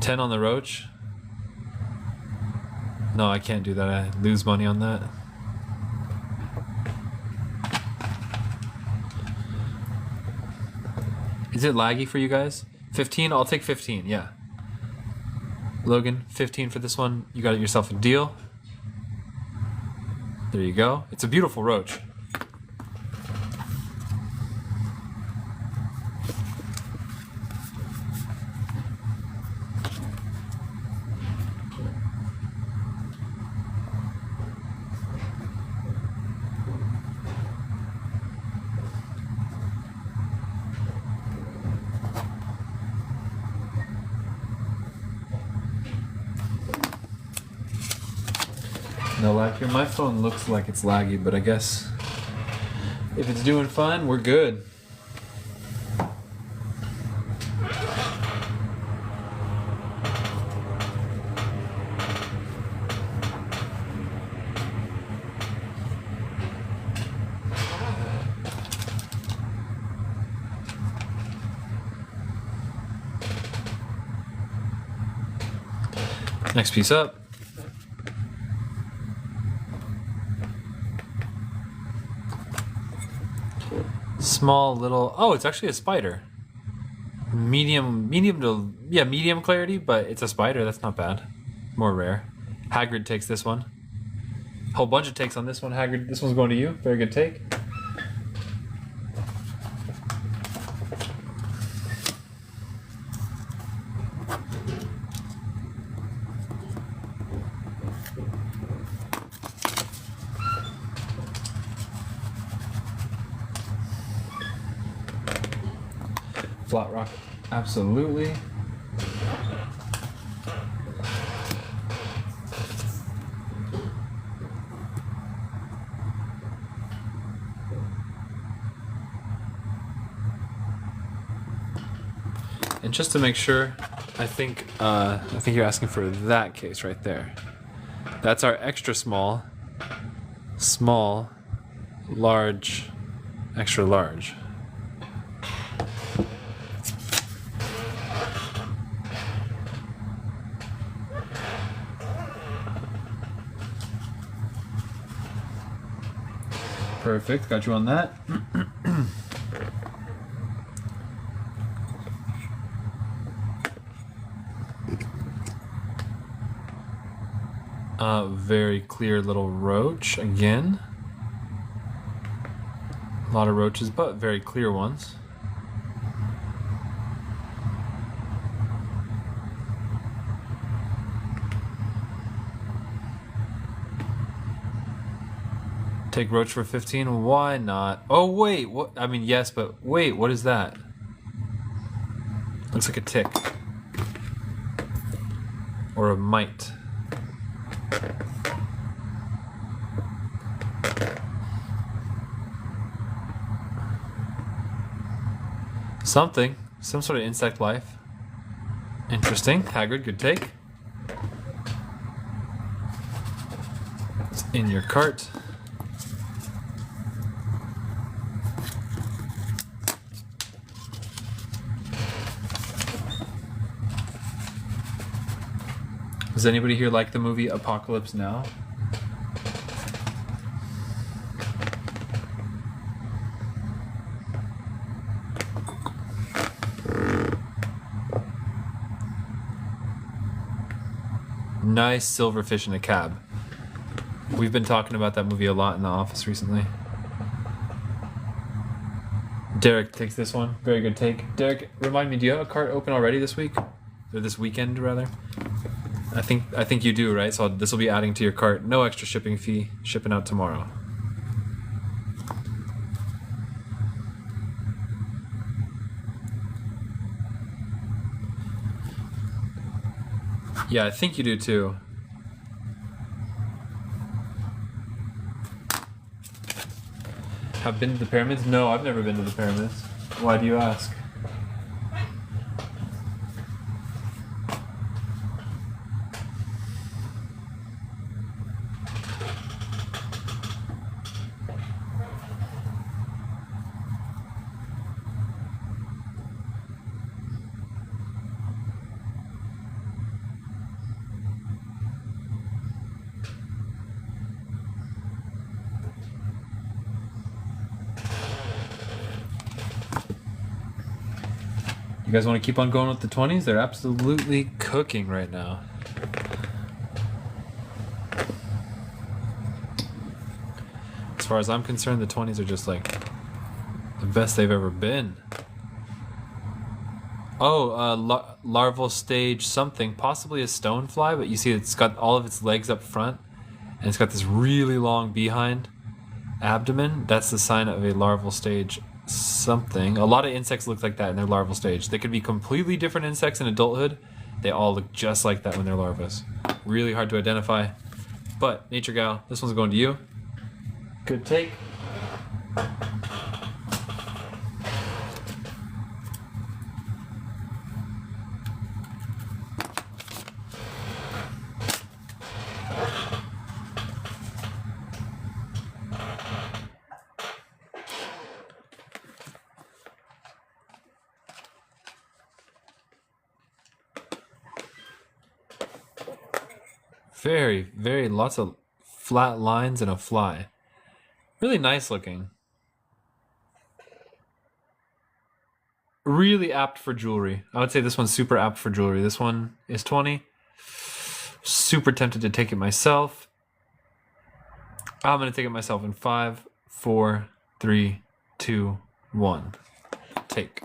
$10 on the roach. No, I can't do that. I lose money on that. Is it laggy for you guys? 15? I'll take 15, yeah. Logan, 15 for this one. You got yourself a deal. There you go. It's a beautiful roach. No lag here. My phone looks like it's laggy, but I guess if it's doing fine, we're good. Next piece up. Small little, oh, it's actually a spider. Medium clarity, but it's a spider. That's not bad. More rare. Hagrid takes this one. Whole bunch of takes on this one. Hagrid, this one's going to you. Very good take. Flat Rock, absolutely. And just to make sure, I think you're asking for that case right there. That's our extra small, large, extra large. Perfect, got you on that. Very clear little roach again. A lot of roaches, but very clear ones. Take Roach for 15. Why not? Oh wait, what? I mean, yes, but wait, what is that? Looks like a tick or a mite. Something. Some sort of insect life. Interesting. Hagrid, good take. It's in your cart. Does anybody here like the movie Apocalypse Now? Nice silverfish in a cab. We've been talking about that movie a lot in the office recently. Derek takes this one. Very good take. Derek, remind me, do you have a cart open already this week? Or this weekend, rather? I think you do, right? So this will be adding to your cart. No extra shipping fee. Shipping out tomorrow. Yeah, I think you do too. Have been to the pyramids? No, I've never been to the pyramids. Why do you ask? You guys want to keep on going with the 20s? They're absolutely cooking right now. As far as I'm concerned, the 20s are just like the best they've ever been. Oh, larval stage something, possibly a stonefly, but you see it's got all of its legs up front and it's got this really long behind abdomen. That's the sign of a larval stage something. A lot of insects look like that in their larval stage. They could be completely different insects in adulthood. They all look just like that when they're larvae. Really hard to identify. But Nature Gal, this one's going to you. Good take. Very, very lots of flat lines and a fly. Really nice looking. Really apt for jewelry. I would say this one's super apt for jewelry. This one is 20. Super tempted to take it myself. I'm going to take it myself in 5, 4, 3, 2, 1. Take.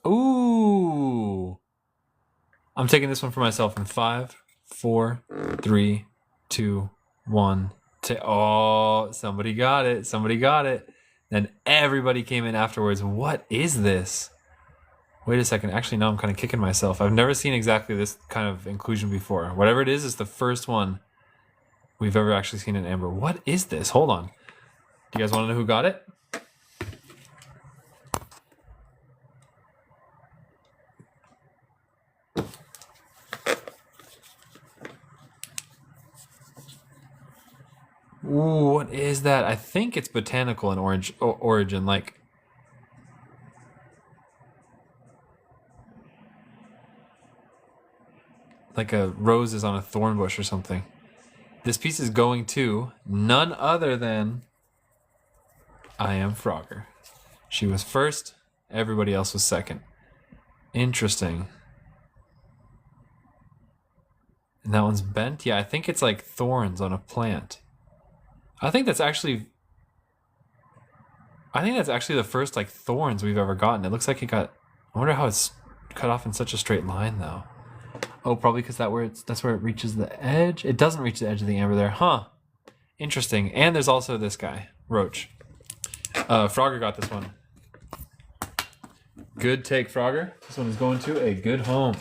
Ooh. I'm taking this one for myself in 5, 4, 3, 2, 1. Oh, somebody got it. Somebody got it. Then everybody came in afterwards. What is this? Wait a second. Actually, no, I'm kind of kicking myself. I've never seen exactly this kind of inclusion before. Whatever it is the first one we've ever actually seen in Amber. What is this? Hold on. Do you guys want to know who got it? Ooh, what is that? I think it's botanical in origin, like a rose is on a thorn bush or something. This piece is going to none other than I Am Frogger. She was first, everybody else was second. Interesting. And that one's bent? Yeah, I think it's like thorns on a plant. I think that's actually the first like thorns we've ever gotten. It looks like it got, I wonder how it's cut off in such a straight line though. Oh, probably because that's where it reaches the edge. It doesn't reach the edge of the amber there. Huh. Interesting. And there's also this guy, Roach. Frogger got this one. Good take, Frogger. This one is going to a good home.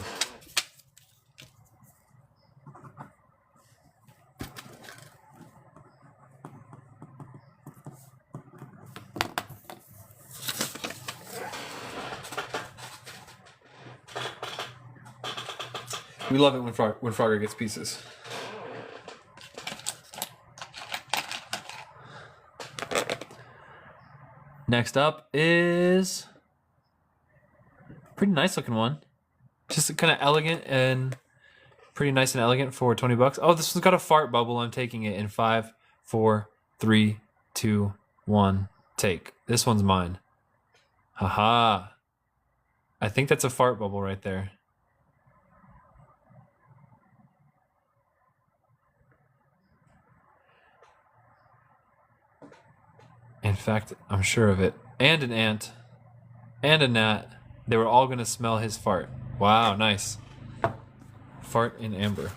We love it when Frogger gets pieces. Next up is pretty nice looking one. Just kind of elegant and pretty nice and elegant for 20 bucks. Oh, this one's got a fart bubble. I'm taking it in 5, 4, 3, 2, 1. Take. This one's mine. Haha. I think that's a fart bubble right there. In fact, I'm sure of it. And an ant. And a gnat. They were all going to smell his fart. Wow, nice. Fart in amber.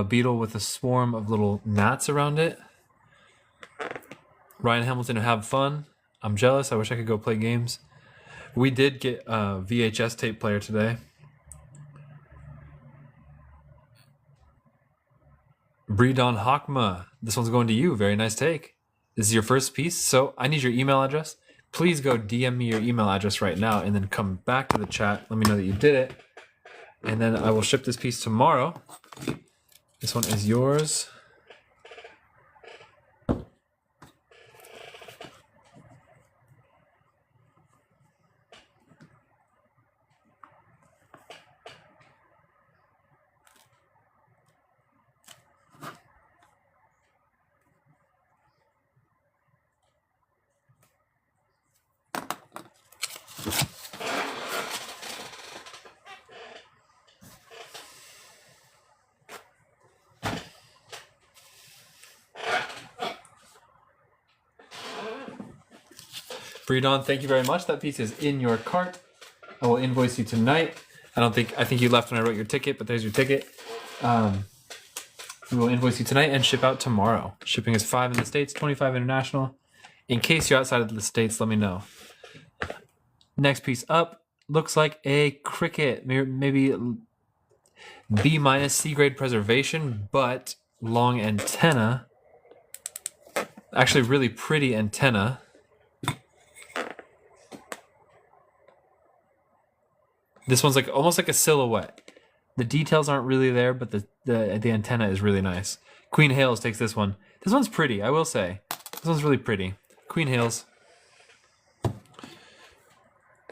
Beetle with a swarm of little gnats around it. Ryan Hamilton, have fun. I'm jealous. I wish I could go play games. We did get a VHS tape player today. Bredon Hakma. This one's going to you. Very nice take. This is your first piece, so I need your email address. Please go DM me your email address right now and then come back to the chat. Let me know that you did it. And then I will ship this piece tomorrow. This one is yours. Bredon, thank you very much. That piece is in your cart. I will invoice you tonight. I think you left when I wrote your ticket, but there's your ticket. We will invoice you tonight and ship out tomorrow. Shipping is $5 in the States, $25 international. In case you're outside of the States, let me know. Next piece up looks like a cricket, maybe B- C grade preservation, but long antenna. Actually, really pretty antenna. This one's like almost like a silhouette. The details aren't really there, but the antenna is really nice. Queen Hales takes this one. This one's pretty, I will say. This one's really pretty. Queen Hales.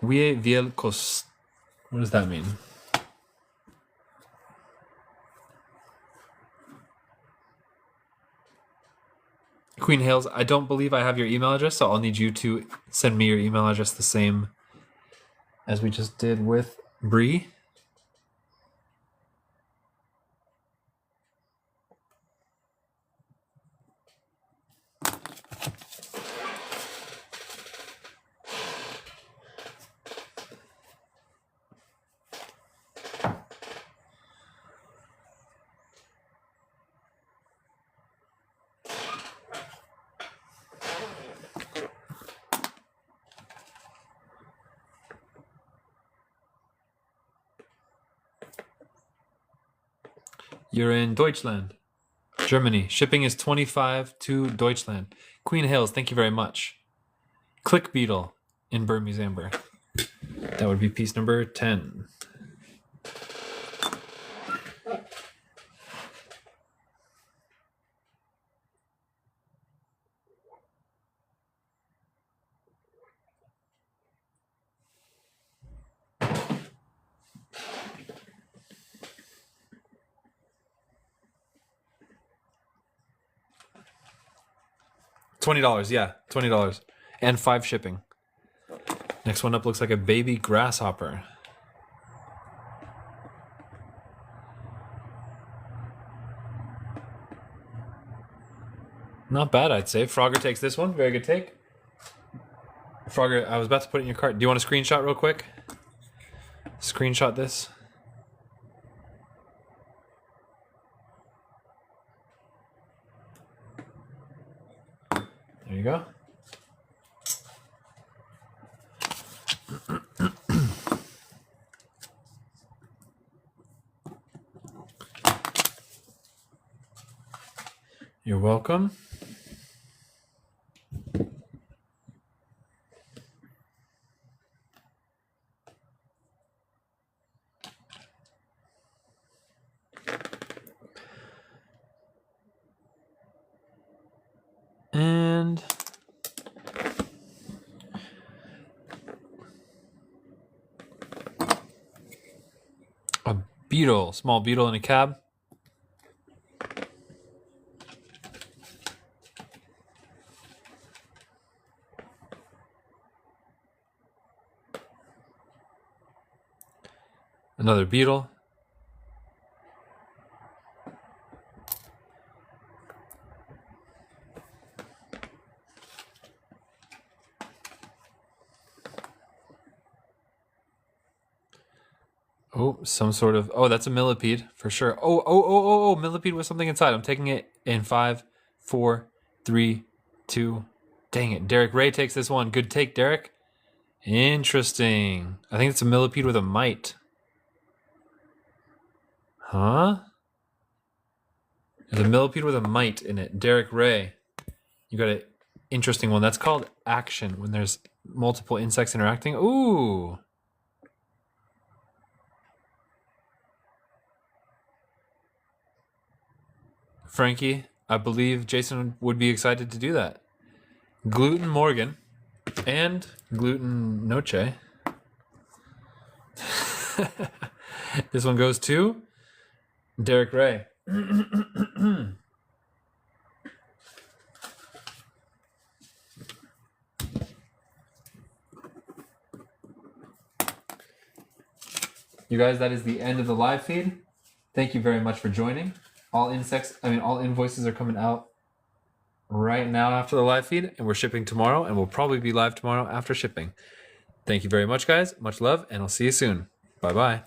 Wie viel kost... What does that mean? Queen Hales, I don't believe I have your email address, so I'll need you to send me your email address the same as we just did with Bree. You're in Deutschland, Germany. Shipping is 25 to Deutschland. Queen Hills, thank you very much. Click Beetle in Burmese Amber. That would be piece number 10. $20, yeah, $20. And 5 shipping. Next one up looks like a baby grasshopper. Not bad, I'd say. Frogger takes this one. Very good take. Frogger, I was about to put it in your cart. Do you want a screenshot real quick? Screenshot this. There you go. You're welcome. And a beetle, small beetle in a cab. Another beetle. Oh, some sort of... Oh, that's a millipede for sure. Oh, millipede with something inside. I'm taking it in 5, 4, 3, 2. Dang it. Derek Ray takes this one. Good take, Derek. Interesting. I think it's a millipede with a mite. Huh? There's a millipede with a mite in it. Derek Ray. You got an interesting one. That's called action, when there's multiple insects interacting. Ooh. Frankie, I believe Jason would be excited to do that. Gluten Morgan and Gluten Noche. This one goes to Derek Ray. You guys, that is the end of the live feed. Thank you very much for joining. All invoices are coming out right now after the live feed, and we're shipping tomorrow, and we'll probably be live tomorrow after shipping. Thank you very much, guys. Much love, and I'll see you soon. Bye-bye.